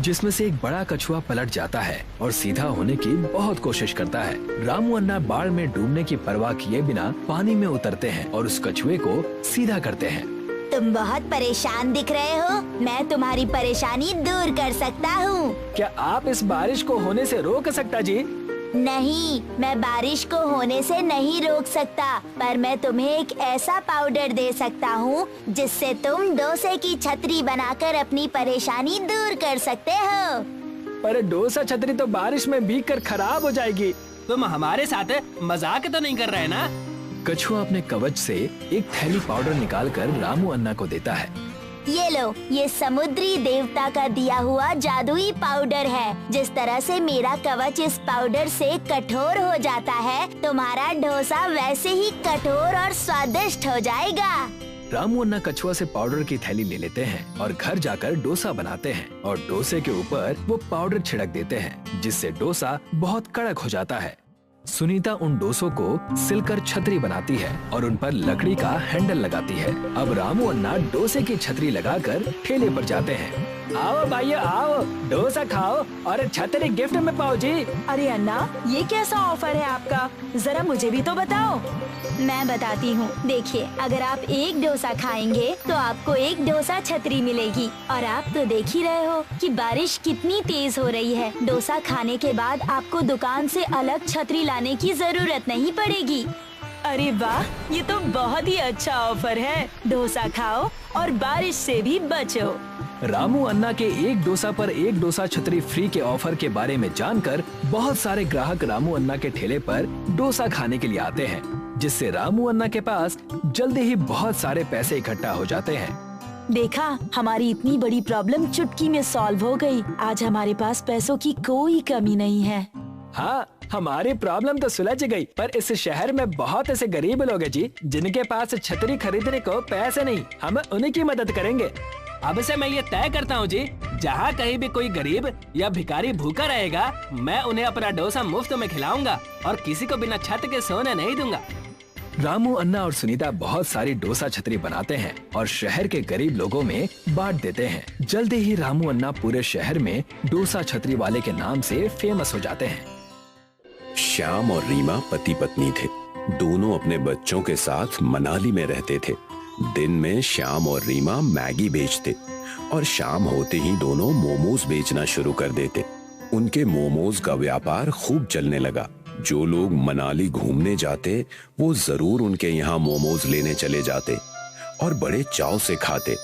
जिसमें से एक बड़ा कछुआ पलट जाता है और सीधा होने की बहुत कोशिश करता है। रामू अन्ना बाढ़ में डूबने की परवाह किए बिना पानी में उतरते हैं और उस कछुए को सीधा करते हैं। तुम बहुत परेशान दिख रहे हो, मैं तुम्हारी परेशानी दूर कर सकता हूँ। क्या आप इस बारिश को होने से रोक सकता जी? नहीं, मैं बारिश को होने से नहीं रोक सकता, पर मैं तुम्हें एक ऐसा पाउडर दे सकता हूँ जिससे तुम डोसे की छतरी बनाकर अपनी परेशानी दूर कर सकते हो। पर डोसा छतरी तो बारिश में भीगकर खराब हो जाएगी। तुम हमारे साथ मजाक तो नहीं कर रहे ना? कछुआ अपने कवच से एक थैली पाउडर निकालकर रामू अन्ना को देता है। ये लो, ये समुद्री देवता का दिया हुआ जादुई पाउडर है। जिस तरह से मेरा कवच इस पाउडर से कठोर हो जाता है, तुम्हारा डोसा वैसे ही कठोर और स्वादिष्ट हो जाएगा। रामू अन्ना कछुआ से पाउडर की थैली ले लेते हैं और घर जाकर डोसा बनाते हैं और डोसे के ऊपर वो पाउडर छिड़क देते हैं, जिससे डोसा बहुत कड़क हो जाता है। सुनीता उन डोसों को सिलकर छतरी बनाती है और उन पर लकड़ी का हैंडल लगाती है। अब रामू अन्ना डोसे की छतरी लगाकर ठेले पर जाते हैं। आओ भाइयों आओ, डोसा खाओ और छतरी गिफ्ट में पाओ जी। अरे अन्ना, ये कैसा ऑफर है आपका? जरा मुझे भी तो बताओ। मैं बताती हूँ। देखिए, अगर आप एक डोसा खाएंगे तो आपको एक डोसा छतरी मिलेगी। और आप तो देख ही रहे हो कि बारिश कितनी तेज हो रही है। डोसा खाने के बाद आपको दुकान से अलग छतरी लाने की जरूरत नहीं पड़ेगी। अरे वाह, ये तो बहुत ही अच्छा ऑफर है। डोसा खाओ और बारिश से भी बचो। रामू अन्ना के एक डोसा पर एक डोसा छतरी फ्री के ऑफर के बारे में जानकर बहुत सारे ग्राहक रामू अन्ना के ठेले पर डोसा खाने के लिए आते हैं, जिससे रामू अन्ना के पास जल्दी ही बहुत सारे पैसे इकट्ठा हो जाते हैं। देखा, हमारी इतनी बड़ी प्रॉब्लम चुटकी में सॉल्व हो गई। आज हमारे पास पैसों की कोई कमी नहीं है। हाँ, हमारी प्रॉब्लम तो सुलझ गई, पर इस शहर में बहुत ऐसे गरीब लोग हैं जी जिनके पास छतरी खरीदने को पैसे नहीं। हम उन्हीं की मदद करेंगे। अब से मैं ये तय करता हूँ जी, जहाँ कहीं भी कोई गरीब या भिखारी भूखा रहेगा, मैं उन्हें अपना डोसा मुफ्त में खिलाऊंगा और किसी को बिना छत के सोने नहीं दूंगा। रामू अन्ना और सुनीता बहुत सारी डोसा छतरी बनाते हैं और शहर के गरीब लोगों में बांट देते हैं। जल्दी ही रामू अन्ना पूरे शहर में डोसा छतरी वाले के नाम से फेमस हो जाते हैं। श्याम और रीमा पति पत्नी थे। दोनों अपने बच्चों के साथ मनाली में रहते थे। दिन में श्याम और रीमा मैगी बेचते और शाम होते ही दोनों मोमोज बेचना शुरू कर देते। उनके मोमोज का व्यापार खूब चलने लगा। जो लोग मनाली घूमने जाते वो जरूर उनके यहाँ मोमोज लेने चले जाते और बड़े चाव से खाते।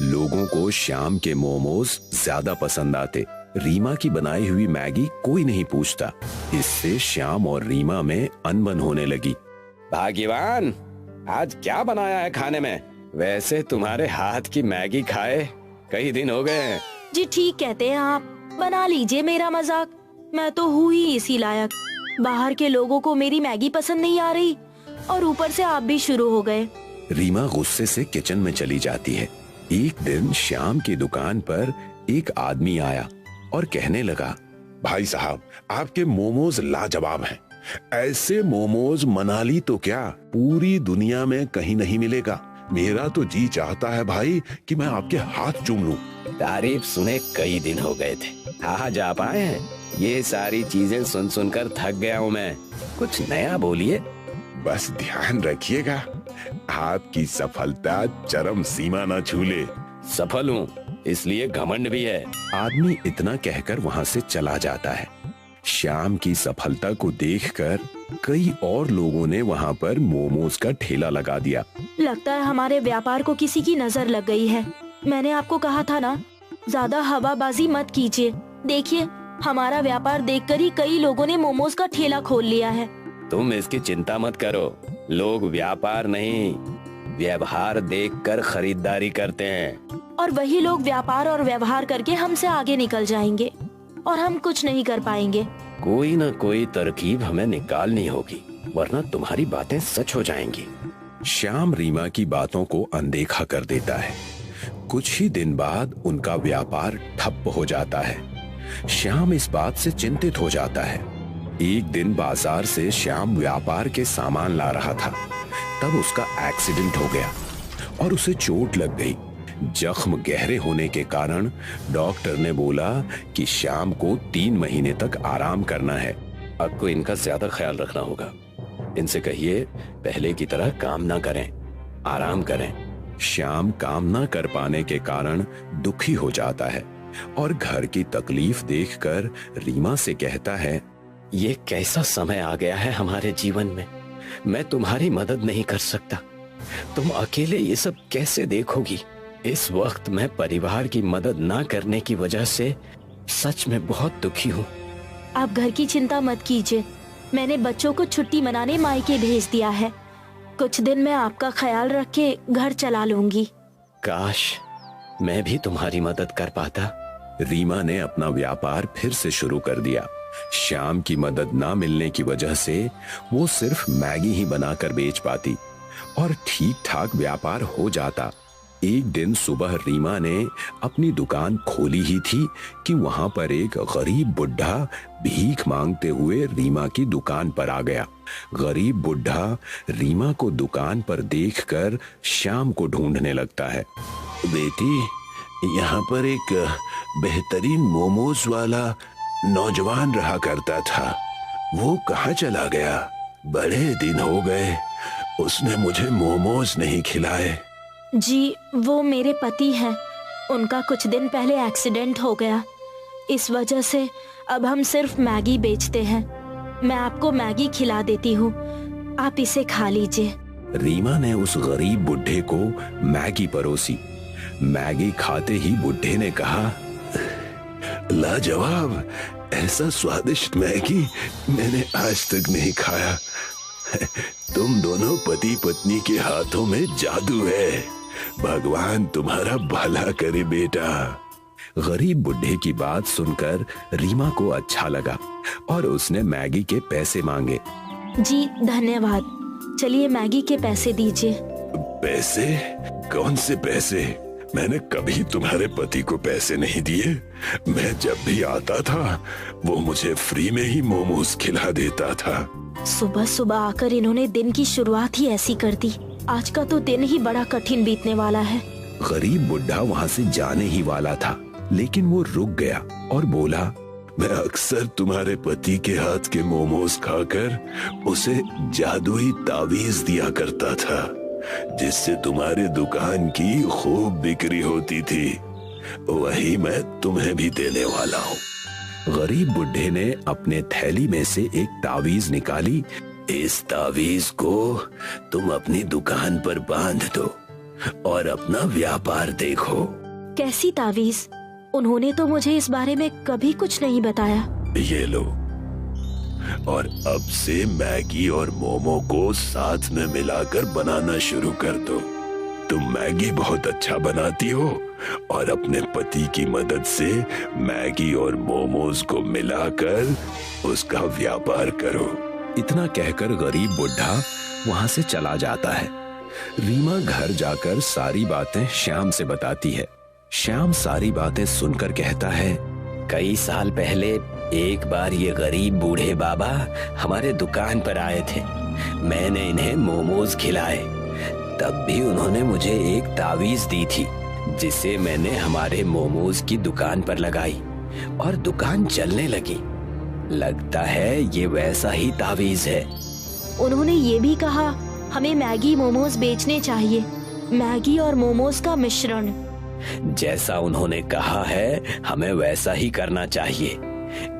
लोगों को श्याम के मोमोज ज्यादा पसंद आते। रीमा की बनाई हुई मैगी कोई नहीं पूछता। इससे श्याम और रीमा में अनबन होने लगी। भाग्यवान, आज क्या बनाया है खाने में? वैसे तुम्हारे हाथ की मैगी खाए कई दिन हो गए हैं। जी ठीक कहते हैं आप, बना लीजिए मेरा मजाक। मैं तो हूँ ही इसी लायक। बाहर के लोगों को मेरी मैगी पसंद नहीं आ रही और ऊपर से आप भी शुरू हो गए। रीमा गुस्से से किचन में चली जाती है। एक दिन श्याम की दुकान पर एक आदमी आया और कहने लगा, भाई साहब, आपके मोमोज लाजवाब हैं। ऐसे मोमोज मनाली तो क्या पूरी दुनिया में कहीं नहीं मिलेगा। मेरा तो जी चाहता है भाई कि मैं आपके हाथ चूम लूं। तारीफ सुने कई दिन हो गए थे, कहाँ जा पाए हैं। ये सारी चीजें सुन सुनकर थक गया हूँ मैं। कुछ नया बोलिए। बस ध्यान रखिएगा, आपकी सफलता चरम सीमा न छू ले। सफल हूँ इसलिए घमंड भी है। आदमी इतना कहकर वहाँ से चला जाता है। श्याम की सफलता को देखकर कई और लोगों ने वहाँ पर मोमोज का ठेला लगा दिया। लगता है हमारे व्यापार को किसी की नजर लग गई है। मैंने आपको कहा था ना, ज्यादा हवाबाजी मत कीजिए। देखिए, हमारा व्यापार देखकर ही कई लोगों ने मोमोज का ठेला खोल लिया है। तुम इसकी चिंता मत करो। लोग व्यापार नहीं, व्यवहार देखकर खरीदारी करते हैं। और वही लोग व्यापार और व्यवहार करके हमसे आगे निकल जाएंगे और हम कुछ नहीं कर पाएंगे। कोई न कोई तरकीब हमें निकालनी होगी, वरना तुम्हारी बातें सच हो जाएंगी। श्याम रीमा की बातों को अनदेखा कर देता है। कुछ ही दिन बाद उनका व्यापार ठप हो जाता है। श्याम इस बात से चिंतित हो जाता है। एक दिन बाजार से श्याम व्यापार के सामान ला रहा था, तब उसका एक्सीडेंट हो गया और उसे चोट लग गई। जख्म गहरे होने के कारण डॉक्टर ने बोला कि श्याम को 3 महीने तक आराम करना है। आपको इनका ज्यादा ख्याल रखना होगा। इनसे कहिए पहले की तरह काम ना करें, आराम करें। श्याम काम ना कर पाने के कारण दुखी हो जाता है और घर की तकलीफ देखकर रीमा से कहता है, ये कैसा समय आ गया है हमारे जीवन में। मैं तुम्हारी मदद नहीं कर सकता। तुम अकेले ये सब कैसे देखोगी। इस वक्त मैं परिवार की मदद ना करने की वजह से सच में बहुत दुखी हूँ। आप घर की चिंता मत कीजिए। मैंने बच्चों को छुट्टी मनाने मायके भेज दिया है। कुछ दिन मैं आपका ख्याल रख के घर चला लूंगी। काश मैं भी तुम्हारी मदद कर पाता। रीमा ने अपना व्यापार फिर से शुरू कर दिया। श्याम की मदद ना मिलने की वजह से वो सिर्फ मैगी ही बनाकर बेच पाती और ठीक ठाक व्यापार हो जाता। एक दिन सुबह रीमा ने अपनी दुकान खोली ही थी कि वहां पर एक गरीब बुढ़ा भीख मांगते हुए रीमा की दुकान पर आ गया। गरीब बुढ़ा रीमा को दुकान पर देखकर श्याम को ढूंढने लगता है। बेटी, यहाँ पर एक बेहतरीन मोमोज वाला नौजवान रहा करता था, वो कहाँ चला गया? बड़े दिन हो गए उसने मुझे मोमोज नहीं खिलाए। जी, वो मेरे पति हैं। उनका कुछ दिन पहले एक्सीडेंट हो गया। इस वजह से अब हम सिर्फ मैगी बेचते हैं। मैं आपको मैगी खिला देती हूँ, आप इसे खा लीजिए। रीमा ने उस गरीब बुढ़े को मैगी परोसी। मैगी खाते ही बुढ़े ने कहा, लाजवाब, ऐसा स्वादिष्ट मैगी मैंने आज तक नहीं खाया। तुम दोनों पति पत्नी के हाथों में जादू है। भगवान तुम्हारा भला करे बेटा। गरीब बुढ़े की बात सुनकर रीमा को अच्छा लगा और उसने मैगी के पैसे मांगे। जी धन्यवाद। चलिए मैगी के पैसे दीजिए। पैसे? कौन से पैसे? मैंने कभी तुम्हारे पति को पैसे नहीं दिए। मैं जब भी आता था वो मुझे फ्री में ही मोमोज खिला देता था। सुबह सुबह आकर इन्होंने दिन की शुरुआत ही ऐसी कर दी। आज का तो दिन ही बड़ा कठिन बीतने वाला है। गरीब बुढ़ा वहाँ से जाने ही वाला था, लेकिन वो रुक गया और बोला, मैं अक्सर तुम्हारे पति के हाथ के मोमोज खाकर उसे जादुई तावीज दिया करता था, जिससे तुम्हारे दुकान की खूब बिक्री होती थी। वही मैं तुम्हें भी देने वाला हूँ। गरीब बुढ़े ने अपने थैली में से एक तावीज निकाली। इस तावीज को तुम अपनी दुकान पर बांध दो और अपना व्यापार देखो। कैसी तावीज? उन्होंने तो मुझे इस बारे में कभी कुछ नहीं बताया। ये लो, और अब से मैगी और मोमो को साथ में मिलाकर बनाना शुरू कर दो। तुम मैगी बहुत अच्छा बनाती हो और अपने पति की मदद से मैगी और मोमोज को मिलाकर उसका व्यापार करो। इतना कहकर गरीब बुढ़ा वहां से चला जाता है। रीमा घर जाकर सारी बातें श्याम से बताती है। श्याम सारी बातें सुनकर कहता है, कई साल पहले एक बार ये गरीब बूढ़े बाबा हमारे दुकान पर आए थे। मैंने इन्हें मोमोज खिलाए, तब भी उन्होंने मुझे एक तावीज दी थी, जिसे मैंने हमारे मोमोज की दुकान पर लगाई और दुकान चलने लगी। लगता है ये वैसा ही तावीज है। उन्होंने ये भी कहा हमें मैगी मोमोज बेचने चाहिए, मैगी और मोमोज का मिश्रण। जैसा उन्होंने कहा है हमें वैसा ही करना चाहिए,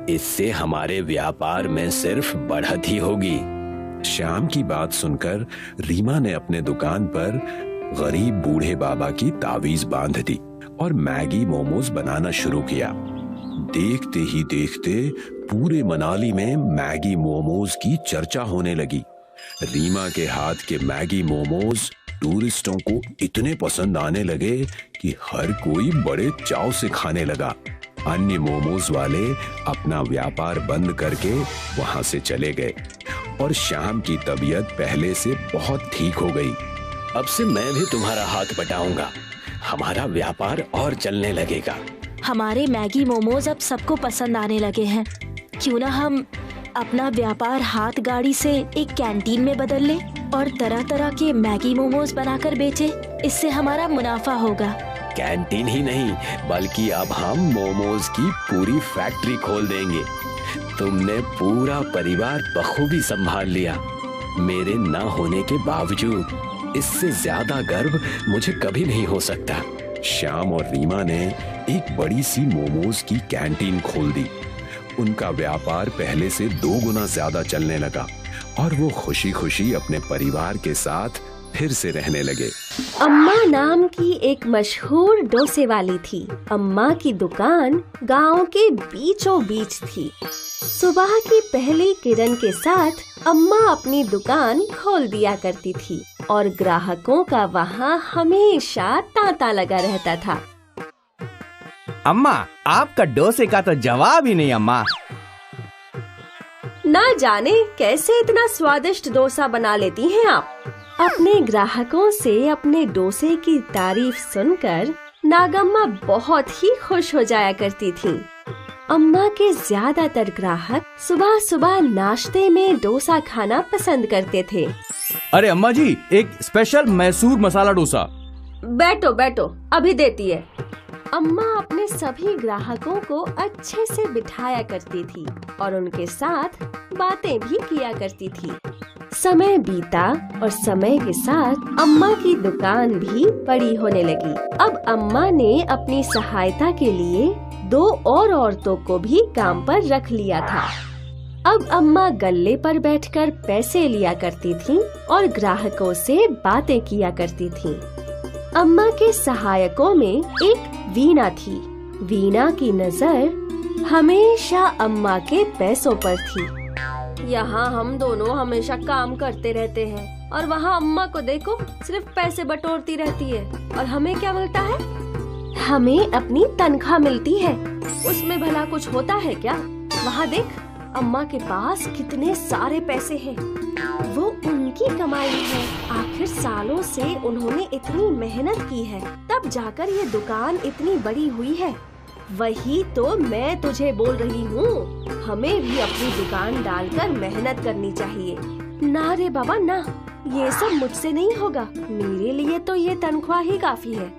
इससे हमारे व्यापार में सिर्फ बढ़त ही होगी। श्याम की बात सुनकर रीमा ने अपने दुकान पर गरीब बूढ़े बाबा की तावीज बांध दी और मैगी मोमोज बनाना शुरू किया। देखते ही देखते पूरे मनाली में मैगी मोमोज की चर्चा होने लगी। रीमा के हाथ के मैगी मोमोज टूरिस्टों को इतने पसंद आने लगे कि हर कोई बड़े चाव से खाने लगा। अन्य मोमोज वाले अपना व्यापार बंद करके वहां से चले गए और श्याम की तबीयत पहले से बहुत ठीक हो गई। अब से मैं भी तुम्हारा हाथ बटाऊंगा, हमारा व्यापार और चलने लगेगा। हमारे मैगी मोमोज अब सबको पसंद आने लगे हैं। क्यों ना हम अपना व्यापार हाथ गाड़ी से एक कैंटीन में बदल ले और तरह तरह के मैगी मोमोज बनाकर बेचे। इससे हमारा मुनाफा होगा। कैंटीन ही नहीं, बल्कि अब हम मोमोज की पूरी फैक्ट्री खोल देंगे। तुमने पूरा परिवार बखूबी संभाल लिया, मेरे ना होने के बावजूद। इससे ज्यादा गर्व मुझे कभी नहीं हो सकता। श्याम और रीमा ने एक बड़ी सी मोमोज की कैंटीन खोल दी। उनका व्यापार पहले से 2 गुना ज्यादा चलने लगा और वो खुशी खुशी अपने परिवार के साथ फिर से रहने लगे। अम्मा नाम की एक मशहूर डोसे वाली थी। अम्मा की दुकान गांव के बीचों बीच थी। सुबह की पहली किरण के साथ अम्मा अपनी दुकान खोल दिया करती थी और ग्राहकों का वहाँ हमेशा तांता लगा रहता था। अम्मा, आपका डोसे का तो जवाब ही नहीं अम्मा। ना जाने कैसे इतना स्वादिष्ट डोसा बना लेती हैं आप। अपने ग्राहकों से अपने डोसे की तारीफ सुनकर नागम्मा बहुत ही खुश हो जाया करती थी। अम्मा के ज्यादातर ग्राहक सुबह सुबह नाश्ते में डोसा खाना पसंद करते थे। अरे अम्मा जी, एक स्पेशल मैसूर मसाला डोसा। बैठो बैठो, अभी देती है। अम्मा अपने सभी ग्राहकों को अच्छे से बिठाया करती थी और उनके साथ बातें भी किया करती थी। समय बीता और समय के साथ अम्मा की दुकान भी बड़ी होने लगी। अब अम्मा ने अपनी सहायता के लिए 2 और औरतों को भी काम पर रख लिया था। अब अम्मा गल्ले पर बैठकर पैसे लिया करती थीं और ग्राहकों से बातें किया करती थीं। अम्मा के सहायकों में एक वीणा थी। वीणा की नजर हमेशा अम्मा के पैसों पर थी। यहाँ हम दोनों हमेशा काम करते रहते हैं और वहाँ अम्मा को देखो, सिर्फ पैसे बटोरती रहती है। और हमें क्या मिलता है? हमें अपनी तनख्वाह मिलती है, उसमें भला कुछ होता है क्या? वहाँ देख, अम्मा के पास कितने सारे पैसे हैं। वो उनकी कमाई है। आखिर सालों से उन्होंने इतनी मेहनत की है, तब जाकर ये दुकान इतनी बड़ी हुई है। वही तो मैं तुझे बोल रही हूँ, हमें भी अपनी दुकान डालकर मेहनत करनी चाहिए। ना रे बाबा ना, ये सब मुझसे नहीं होगा। मेरे लिए तो ये तनख्वाह ही काफी है।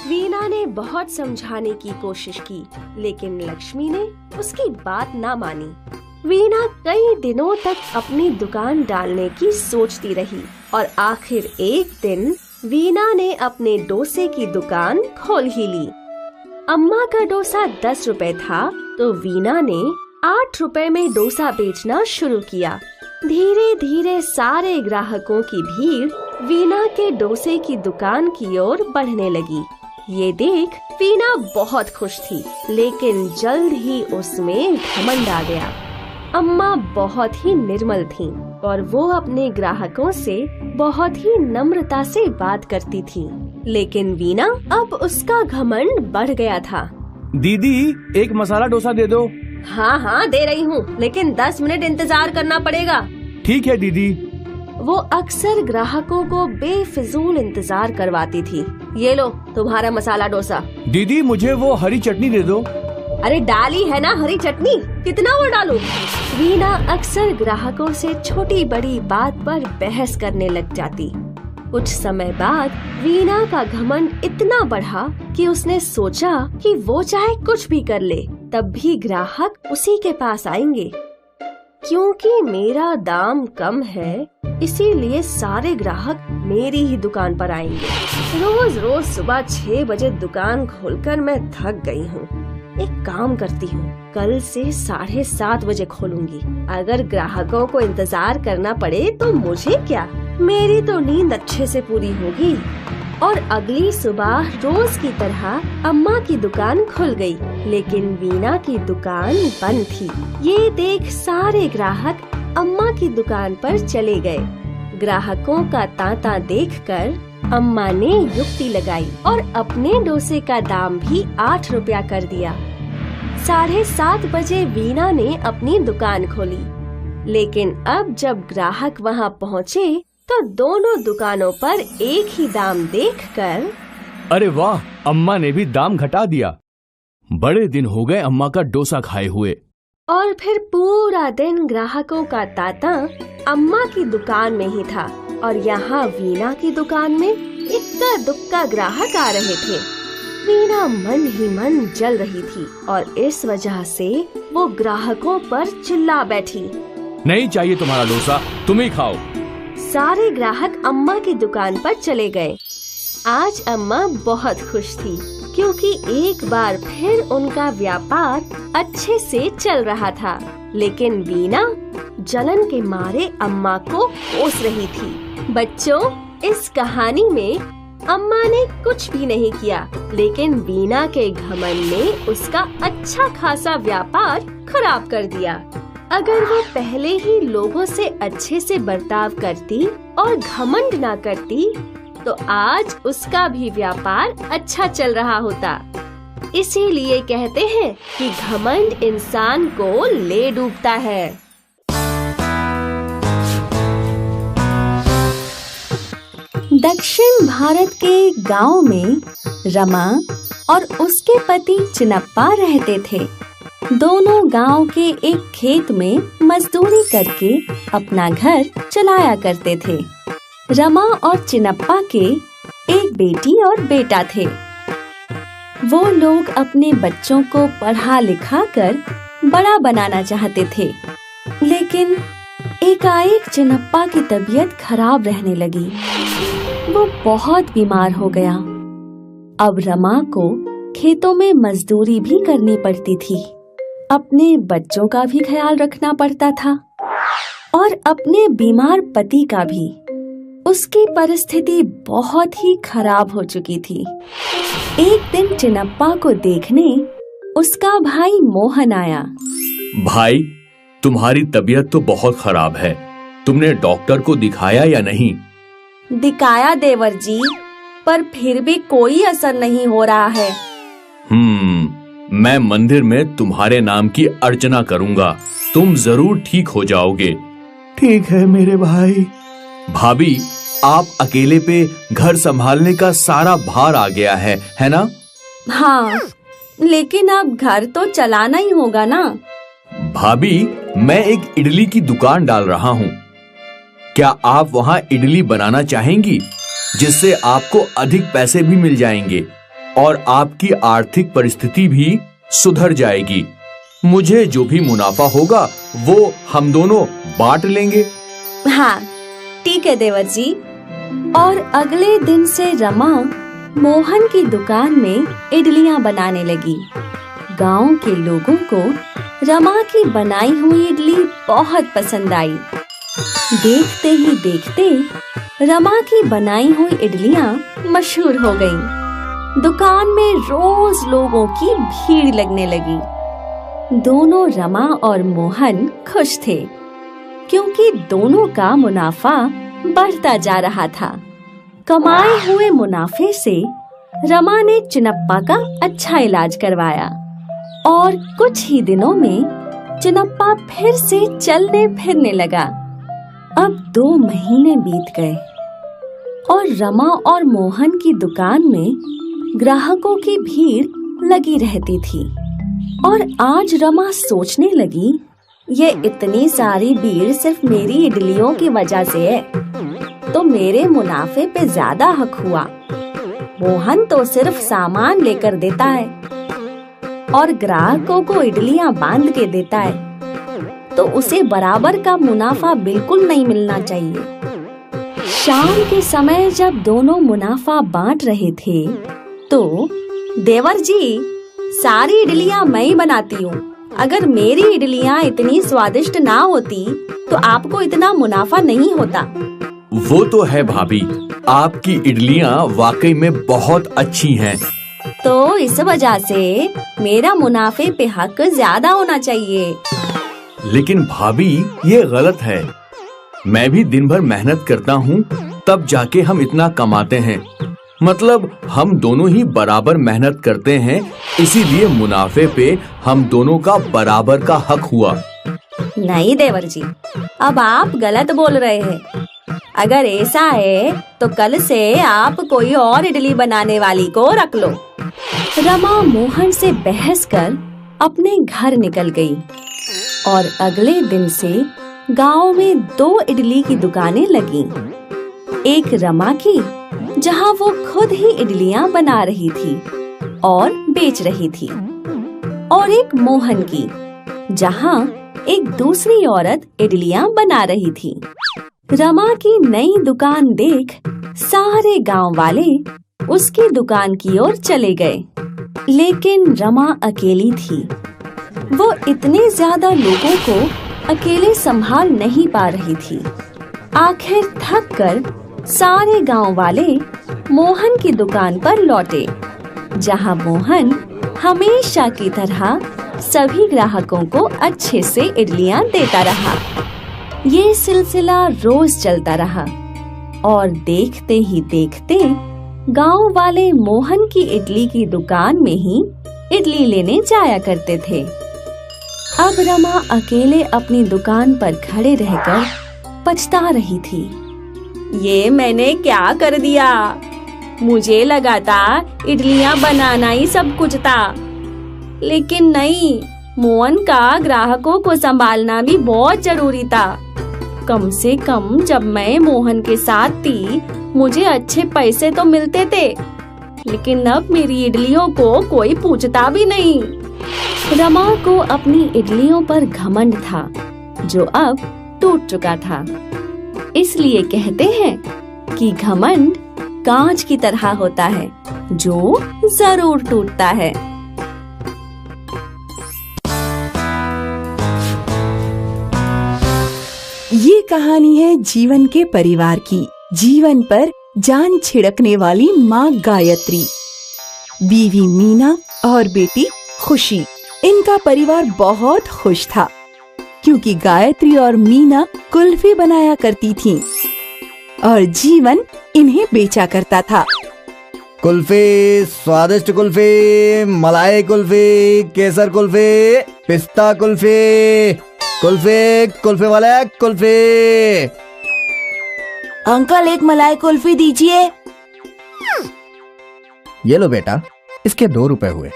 वीना ने बहुत समझाने की कोशिश की, लेकिन लक्ष्मी ने उसकी बात ना मानी। वीना कई दिनों तक अपनी दुकान डालने की सोचती रही और आखिर एक दिन वीना ने अपने डोसे की दुकान खोल ही ली। अम्मा का डोसा 10 रुपए था तो वीना ने 8 रुपए में डोसा बेचना शुरू किया। धीरे धीरे सारे ग्राहकों की भीड़ वीना के डोसे की दुकान की ओर बढ़ने लगी। ये देख वीना बहुत खुश थी, लेकिन जल्द ही उसमें घमंड आ गया। अम्मा बहुत ही निर्मल थीं और वो अपने ग्राहकों से बहुत ही नम्रता से बात करती थी, लेकिन वीना अब उसका घमंड बढ़ गया था। दीदी एक मसाला डोसा दे दो। हाँ हाँ दे रही हूँ, लेकिन 10 मिनट इंतजार करना पड़ेगा। ठीक है दीदी। वो अक्सर ग्राहकों को बेफिजूल इंतजार करवाती थी। ये लो तुम्हारा मसाला डोसा। दीदी मुझे वो हरी चटनी दे दो। अरे डाली है ना हरी चटनी, कितना वो डालूं? वीना अक्सर ग्राहकों से छोटी बड़ी बात पर बहस करने लग जाती। कुछ समय बाद वीना का घमंड इतना बढ़ा कि उसने सोचा कि वो चाहे कुछ भी कर ले, तब भी ग्राहक उसी के पास आएंगे। क्योंकि मेरा दाम कम है, इसीलिए सारे ग्राहक मेरी ही दुकान पर आएंगे। रोज रोज सुबह 6 बजे दुकान खोलकर मैं थक गई हूँ। एक काम करती हूँ, कल से 7:30 बजे खोलूंगी। अगर ग्राहकों को इंतजार करना पड़े तो मुझे क्या, मेरी तो नींद अच्छे से पूरी होगी। और अगली सुबह रोज की तरह अम्मा की दुकान खुल गई, लेकिन वीना की दुकान बंद थी। ये देख सारे ग्राहक अम्मा की दुकान पर चले गए। ग्राहकों का तांता देखकर अम्मा ने युक्ति लगाई और अपने डोसे का दाम भी 8 रुपया कर दिया। 7:30 बजे वीना ने अपनी दुकान खोली, लेकिन अब जब ग्राहक वहां पहुँचे तो दोनों दुकानों पर एक ही दाम देखकर अरे वाह, अम्मा ने भी दाम घटा दिया। बड़े दिन हो गए अम्मा का डोसा खाए हुए। और फिर पूरा दिन ग्राहकों का तांता अम्मा की दुकान में ही था और यहाँ वीना की दुकान में इक्का दुक्का ग्राहक आ रहे थे। वीना मन ही मन जल रही थी और इस वजह से वो ग्राहकों पर चिल्ला बैठी, नहीं चाहिए तुम्हारा डोसा, तुम ही खाओ। सारे ग्राहक अम्मा की दुकान पर चले गए। आज अम्मा बहुत खुश थी क्योंकि एक बार फिर उनका व्यापार अच्छे से चल रहा था, लेकिन वीना जलन के मारे अम्मा को कोस रही थी। बच्चों, इस कहानी में अम्मा ने कुछ भी नहीं किया, लेकिन वीना के घमंड ने उसका अच्छा खासा व्यापार खराब कर दिया। अगर वो पहले ही लोगों से अच्छे से बर्ताव करती और घमंड ना करती तो आज उसका भी व्यापार अच्छा चल रहा होता। इसीलिए कहते हैं कि घमंड इंसान को ले डूबता है। दक्षिण भारत के गांव में रमा और उसके पति चिनप्पा रहते थे। दोनों गांव के एक खेत में मजदूरी करके अपना घर चलाया करते थे। रमा और चिनप्पा के एक बेटी और बेटा थे। वो लोग अपने बच्चों को पढ़ा लिखा कर बड़ा बनाना चाहते थे, लेकिन एकाएक चिनप्पा की तबीयत खराब रहने लगी। वो बहुत बीमार हो गया। अब रमा को खेतों में मजदूरी भी करनी पड़ती थी, अपने बच्चों का भी ख्याल रखना पड़ता था और अपने बीमार पति का भी। उसकी परिस्थिति बहुत ही खराब हो चुकी थी। एक दिन चिनप्पा को देखने उसका भाई मोहन आया। भाई, तुम्हारी तबीयत तो बहुत खराब है, तुमने डॉक्टर को दिखाया या नहीं? दिखाया देवर जी, पर फिर भी कोई असर नहीं हो रहा है। मैं मंदिर में तुम्हारे नाम की अर्चना करूंगा, तुम जरूर ठीक हो जाओगे। ठीक है मेरे भाई। भाभी, आप अकेले पे घर संभालने का सारा भार आ गया है ना? हाँ, लेकिन अब घर तो चलाना ही होगा ना। भाभी, मैं एक इडली की दुकान डाल रहा हूँ। क्या आप वहाँ इडली बनाना चाहेंगी, जिससे आपको अधिक पैसे भी मिल जाएंगे? और आपकी आर्थिक परिस्थिति भी सुधर जाएगी। मुझे जो भी मुनाफा होगा वो हम दोनों बांट लेंगे। हाँ ठीक है देवर जी। और अगले दिन से रमा मोहन की दुकान में इडलियां बनाने लगी। गांव के लोगों को रमा की बनाई हुई इडली बहुत पसंद आई। देखते ही देखते रमा की बनाई हुई इडलियां मशहूर हो गईं। दुकान में रोज लोगों की भीड़ लगने लगी। दोनों रमा और मोहन खुश थे क्योंकि दोनों का मुनाफा बढ़ता जा रहा था। कमाए हुए मुनाफे से रमा ने चिनप्पा का अच्छा इलाज करवाया और कुछ ही दिनों में चिनप्पा फिर से चलने फिरने लगा। अब 2 महीने बीत गए और रमा और मोहन की दुकान में ग्राहकों की भीड़ लगी रहती थी। और आज रमा सोचने लगी, ये इतनी सारी भीड़ सिर्फ मेरी इडलियों की वजह से है, तो मेरे मुनाफे पे ज्यादा हक हुआ। मोहन तो सिर्फ सामान लेकर देता है और ग्राहकों को इडलियां बांध के देता है, तो उसे बराबर का मुनाफा बिल्कुल नहीं मिलना चाहिए। शाम के समय जब दोनों मुनाफा बांट रहे थे तो देवर जी, सारी इडलियां मैं ही बनाती हूँ। अगर मेरी इडलियां इतनी स्वादिष्ट ना होती तो आपको इतना मुनाफा नहीं होता। वो तो है भाभी, आपकी इडलियां वाकई में बहुत अच्छी हैं। तो इस वजह से मेरा मुनाफे पे हक ज्यादा होना चाहिए। लेकिन भाभी ये गलत है। मैं भी दिन भर मेहनत करता हूँ तब जाके हम इतना कमाते हैं। मतलब हम दोनों ही बराबर मेहनत करते हैं, इसीलिए मुनाफे पे हम दोनों का बराबर का हक हुआ। नहीं देवर जी, अब आप गलत बोल रहे हैं। अगर ऐसा है तो कल से आप कोई और इडली बनाने वाली को रख लो। रमा मोहन से बहस कर अपने घर निकल गई और अगले दिन से गांव में 2 इडली की दुकानें लगीं। एक रमा की, जहां वो खुद ही इडलियां बना रही थी और बेच रही थी, और एक मोहन की, जहां एक दूसरी औरत इडलियां बना रही थी। रमा की नई दुकान देख सारे गांव वाले उसकी दुकान की ओर चले गए, लेकिन रमा अकेली थी। वो इतने ज्यादा लोगों को अकेले संभाल नहीं पा रही थी। आखिर थक कर सारे गांव वाले मोहन की दुकान पर लौटे, जहां मोहन हमेशा की तरह सभी ग्राहकों को अच्छे से इडलियां देता रहा। ये सिलसिला रोज चलता रहा और देखते ही देखते गांव वाले मोहन की इडली की दुकान में ही इडली लेने जाया करते थे। अब रमा अकेले अपनी दुकान पर खड़े रहकर पछता रही थी। ये मैंने क्या कर दिया? मुझे लगा था इडलियां बनाना ही सब कुछ था, लेकिन नहीं, मोहन का ग्राहकों को संभालना भी बहुत जरूरी था। कम से कम जब मैं मोहन के साथ थी मुझे अच्छे पैसे तो मिलते थे, लेकिन अब मेरी इडलियों को कोई पूछता भी नहीं। रमा को अपनी इडलियों पर घमंड था जो अब टूट चुका था। इसलिए कहते हैं कि घमंड कांच की तरह होता है जो जरूर टूटता है। ये कहानी है जीवन के परिवार की। जीवन पर जान छिड़कने वाली माँ गायत्री, बीवी मीना और बेटी खुशी। इनका परिवार बहुत खुश था क्योंकि गायत्री और मीना कुल्फी बनाया करती थीं और जीवन इन्हें बेचा करता था। कुल्फी, स्वादिष्ट कुल्फी, मलाई कुल्फी, केसर कुल्फी, पिस्ता कुल्फी, कुल्फी, कुल्फी वाले कुल्फी। अंकल एक मलाई कुल्फी दीजिए। ये लो बेटा, इसके 2 रुपए हुए।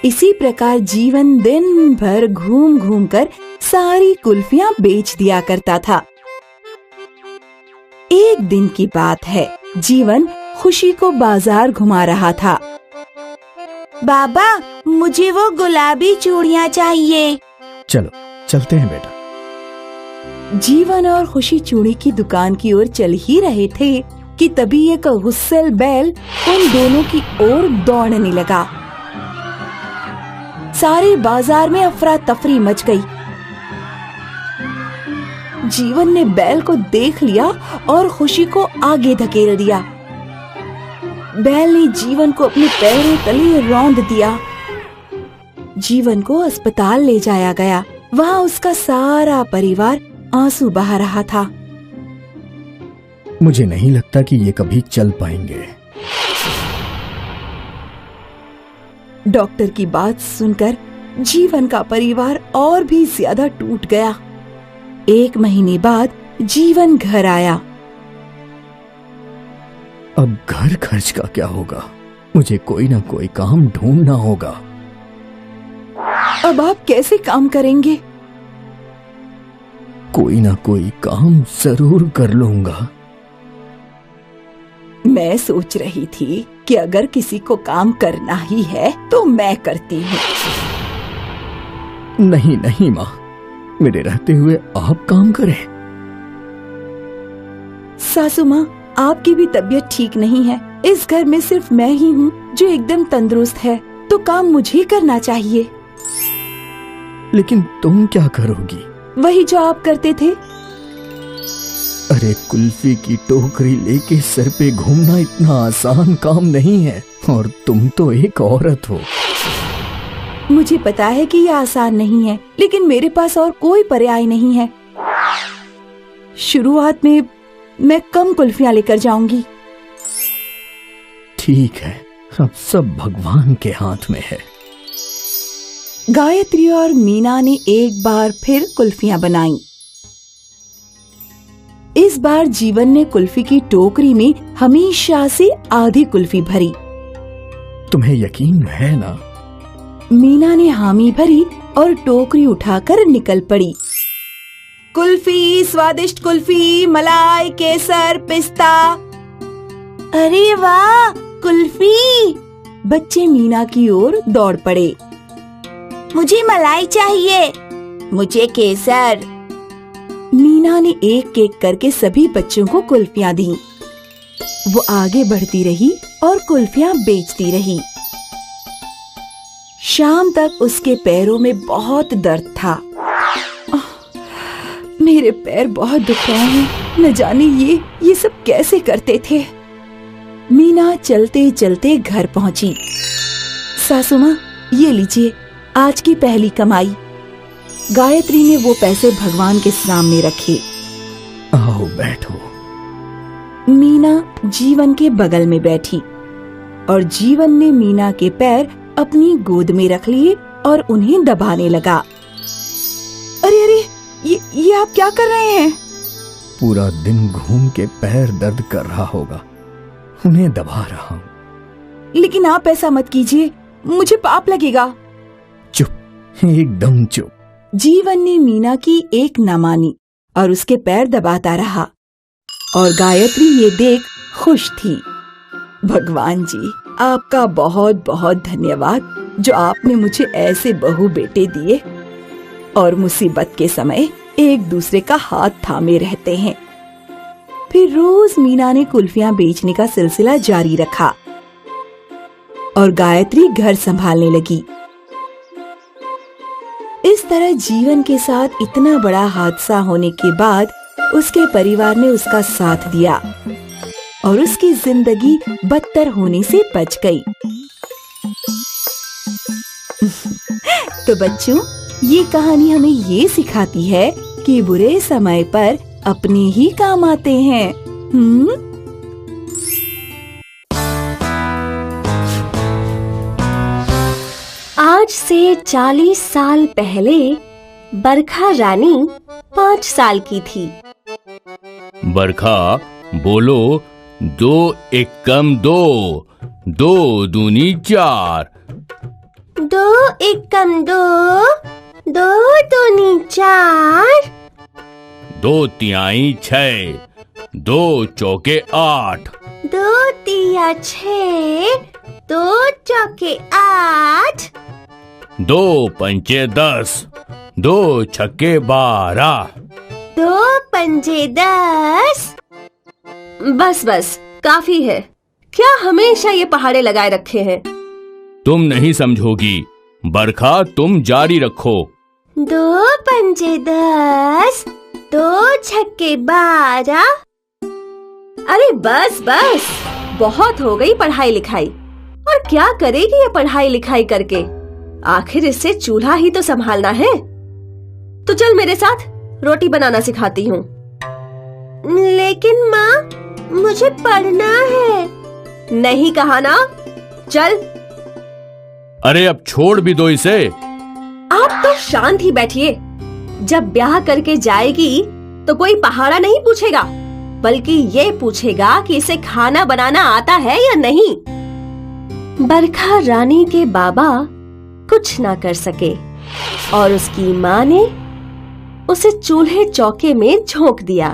इसी प्रकार जीवन दिन भर घूम घूम कर सारी कुल्फियां बेच दिया करता था। एक दिन की बात है, जीवन खुशी को बाजार घुमा रहा था। बाबा, मुझे वो गुलाबी चूड़ियाँ चाहिए। चलो चलते हैं बेटा। जीवन और खुशी चूड़ी की दुकान की ओर चल ही रहे थे कि तभी एक गुस्सैल बैल उन दोनों की ओर दौड़ने लगा। सारे बाजार में अफरा तफरी मच गई। जीवन ने बैल को देख लिया और खुशी को आगे धकेल दिया। बैल ने जीवन को अपने पैरों तले रौंद दिया। जीवन को अस्पताल ले जाया गया। वहाँ उसका सारा परिवार आंसू बहा रहा था। मुझे नहीं लगता कि ये कभी चल पाएंगे। डॉक्टर की बात सुनकर जीवन का परिवार और भी ज्यादा टूट गया। 1 महीने बाद जीवन घर आया। अब घर खर्च का क्या होगा? मुझे कोई ना कोई काम ढूंढना होगा। अब आप कैसे काम करेंगे? कोई ना कोई काम जरूर कर लूंगा। मैं सोच रही थी कि अगर किसी को काम करना ही है तो मैं करती हूँ। नहीं नहीं माँ, मेरे रहते हुए आप काम करें। सासू माँ, आपकी भी तबीयत ठीक नहीं है। इस घर में सिर्फ मैं ही हूँ जो एकदम तंदुरुस्त है, तो काम मुझे करना चाहिए। लेकिन तुम क्या करोगी? वही जो आप करते थे। अरे, कुल्फी की टोकरी लेके सर पे घूमना इतना आसान काम नहीं है, और तुम तो एक औरत हो। मुझे पता है कि यह आसान नहीं है, लेकिन मेरे पास और कोई पर्याय नहीं है। शुरुआत में मैं कम कुल्फियां लेकर जाऊंगी। ठीक है, अब सब भगवान के हाथ में है। गायत्री और मीना ने एक बार फिर कुल्फियां बनाई। इस बार जीवन ने कुल्फी की टोकरी में हमेशा से आधी कुल्फी भरी। तुम्हें यकीन है ना? मीना ने हामी भरी और टोकरी उठाकर निकल पड़ी। कुल्फी, स्वादिष्ट कुल्फी, मलाई, केसर, पिस्ता। अरे वाह, कुल्फी! बच्चे मीना की ओर दौड़ पड़े। मुझे मलाई चाहिए। मुझे केसर। मीना ने एक एक करके सभी बच्चों को कुल्फियां दी। वो आगे बढ़ती रही और कुल्फियां बेचती रही। शाम तक उसके पैरों में बहुत दर्द था। मेरे पैर बहुत दुख रहे हैं। न जाने ये सब कैसे करते थे। मीना चलते चलते घर पहुंची। सासू माँ, ये लीजिए आज की पहली कमाई। गायत्री ने वो पैसे भगवान के सामने रखे। आओ बैठो। मीना जीवन के बगल में बैठी और जीवन ने मीना के पैर अपनी गोद में रख लिए और उन्हें दबाने लगा। अरे अरे, ये आप क्या कर रहे हैं? पूरा दिन घूम के पैर दर्द कर रहा होगा, उन्हें दबा रहा हूँ। लेकिन आप ऐसा मत कीजिए, मुझे पाप लगेगा। चुप, एकदम चुप। जीवन ने मीना की एक न मानी और उसके पैर दबाता रहा, और गायत्री ये देख खुश थी। भगवान जी, आपका बहुत बहुत धन्यवाद जो आपने मुझे ऐसे बहू बेटे दिए और मुसीबत के समय एक दूसरे का हाथ थामे रहते हैं। फिर रोज मीना ने कुल्फियां बेचने का सिलसिला जारी रखा और गायत्री घर संभालने लगी। इस तरह जीवन के साथ इतना बड़ा हादसा होने के बाद उसके परिवार ने उसका साथ दिया और उसकी जिंदगी बदतर होने से बच गई। तो बच्चों, ये कहानी हमें ये सिखाती है कि बुरे समय पर अपने ही काम आते हैं। आज से 40 साल पहले बरखा रानी 5 साल की थी। बरखा बोलो, 2 एकम 2, 2 दूनी 4। 2 एकम 2, 2 दूनी 4। 2 तिहाई 6, 2 चौके 8। 2 3 या 6, 2 चौके 8, 2 पंचे 10, 2 छक्के 12, 2 पंजे 10। बस बस काफी है। क्या हमेशा ये पहाड़े लगाए रखे हैं? तुम नहीं समझोगी। बरखा तुम जारी रखो। 2 पंजे 10, 2 छक्के 12। अरे बस बस, बहुत हो गई पढ़ाई लिखाई। और क्या करेगी ये पढ़ाई लिखाई करके? आखिर इससे चूल्हा ही तो संभालना है। तो चल मेरे साथ, रोटी बनाना सिखाती हूँ। लेकिन माँ, मुझे पढ़ना है। नहीं कहा ना? चल। अरे अब छोड़ भी दो इसे। आप तो शांत ही बैठिए। जब ब्याह करके जाएगी तो कोई पहाड़ा नहीं पूछेगा, बल्कि ये पूछेगा कि इसे खाना बनाना आता है या नहीं। बरखा रानी के बाबा कुछ ना कर सके और उसकी माँ ने उसे चूल्हे चौके में झोंक दिया।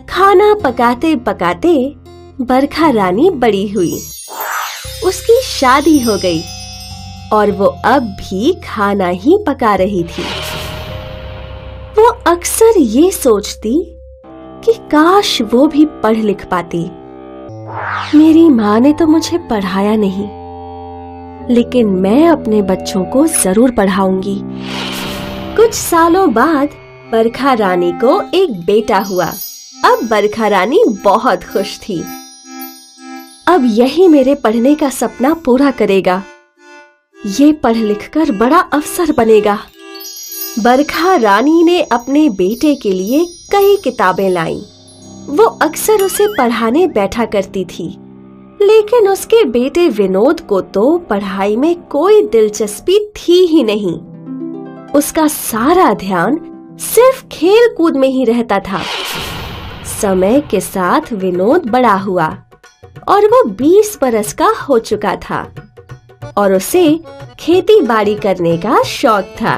खाना पकाते पकाते बरखा रानी बड़ी हुई। उसकी शादी हो गई और वो अब भी खाना ही पका रही थी। वो अक्सर ये सोचती कि काश वो भी पढ़ लिख पाती। मेरी माँ ने तो मुझे पढ़ाया नहीं, लेकिन मैं अपने बच्चों को जरूर पढ़ाऊंगी। कुछ सालों बाद बरखा रानी को एक बेटा हुआ। अब बरखा रानी बहुत खुश थी। अब यही मेरे पढ़ने का सपना पूरा करेगा। ये पढ़ लिखकर बड़ा अफसर बनेगा। बरखा रानी ने अपने बेटे के लिए कई किताबें लाईं। वो अक्सर उसे पढ़ाने बैठा करती थी, लेकिन उसके बेटे विनोद को तो पढ़ाई में कोई दिलचस्पी थी ही नहीं। उसका सारा ध्यान सिर्फ खेल कूद में ही रहता था। समय के साथ विनोद बड़ा हुआ और वो 20 बरस का हो चुका था और उसे खेती बाड़ी करने का शौक था।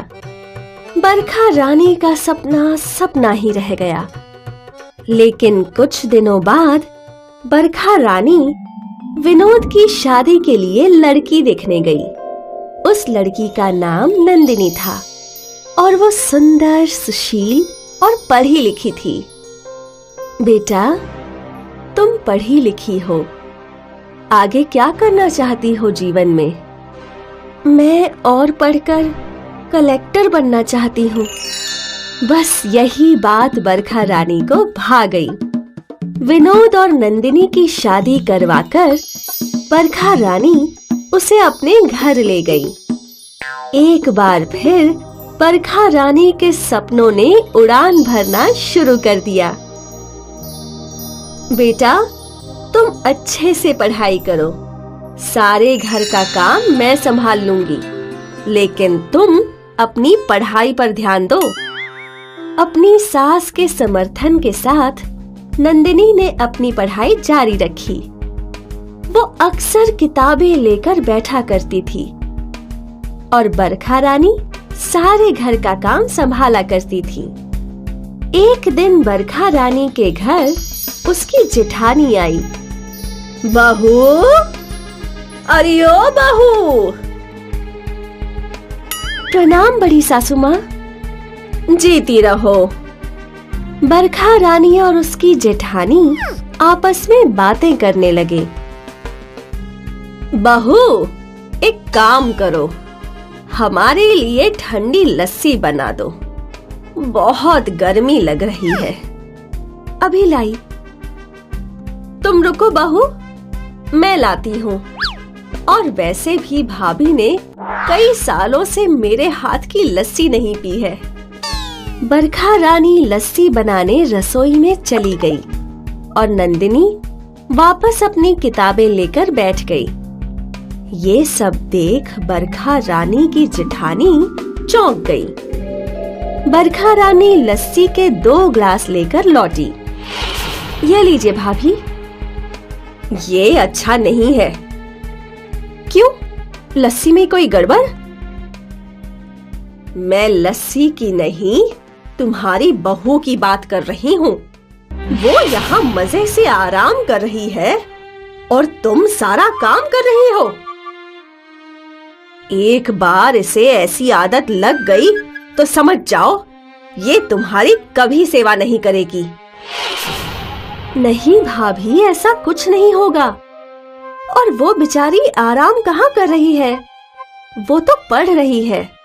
बरखा रानी का सपना सपना ही रह गया। लेकिन कुछ दिनों बाद बरखा रानी विनोद की शादी के लिए लड़की देखने गई। उस लड़की का नाम नंदिनी था और वो सुंदर, सुशील और पढ़ी लिखी थी। बेटा, तुम पढ़ी लिखी हो, आगे क्या करना चाहती हो जीवन में? मैं और पढ़कर कलेक्टर बनना चाहती हूँ। बस यही बात बरखा रानी को भा गई। विनोद और नंदिनी की शादी करवाकर बरखा रानी उसे अपने घर ले गई। एक बार फिर बरखा रानी के सपनों ने उड़ान भरना शुरू कर दिया। बेटा, तुम अच्छे से पढ़ाई करो, सारे घर का काम मैं संभाल लूंगी, लेकिन तुम अपनी पढ़ाई पर ध्यान दो। अपनी सास के समर्थन के साथ नंदिनी ने अपनी पढ़ाई जारी रखी। वो अक्सर किताबें लेकर बैठा करती थी और बरखा रानी सारे घर का काम संभाला करती थी। एक दिन बरखा रानी के घर उसकी जेठानी आई। बहू, अरे ओ बहू। प्रणाम बड़ी सासू माँ। जीती रहो। बरखा रानी और उसकी जेठानी आपस में बातें करने लगे। बहू, एक काम करो, हमारे लिए ठंडी लस्सी बना दो, बहुत गर्मी लग रही है। अभी लाई। तुम रुको बहू, मैं लाती हूँ। और वैसे भी भाभी ने कई सालों से मेरे हाथ की लस्सी नहीं पी है। बरखा रानी लस्सी बनाने रसोई में चली गई और नंदिनी वापस अपनी किताबें लेकर बैठ गई। ये सब देख बरखा रानी की जेठानी चौंक गई। बरखा रानी लस्सी के 2 ग्लास लेकर लौटी। ये लीजिए भाभी। ये अच्छा नहीं है। क्यों? लस्सी में कोई गड़बड़? मैं लस्सी की नहीं, तुम्हारी बहू की बात कर रही हूँ। वो यहाँ मजे से आराम कर रही है और तुम सारा काम कर रही हो। एक बार इसे ऐसी आदत लग गई तो समझ जाओ ये तुम्हारी कभी सेवा नहीं करेगी। नहीं भाभी, ऐसा कुछ नहीं होगा। और वो बेचारी आराम कहाँ कर रही है, वो तो पढ़ रही है।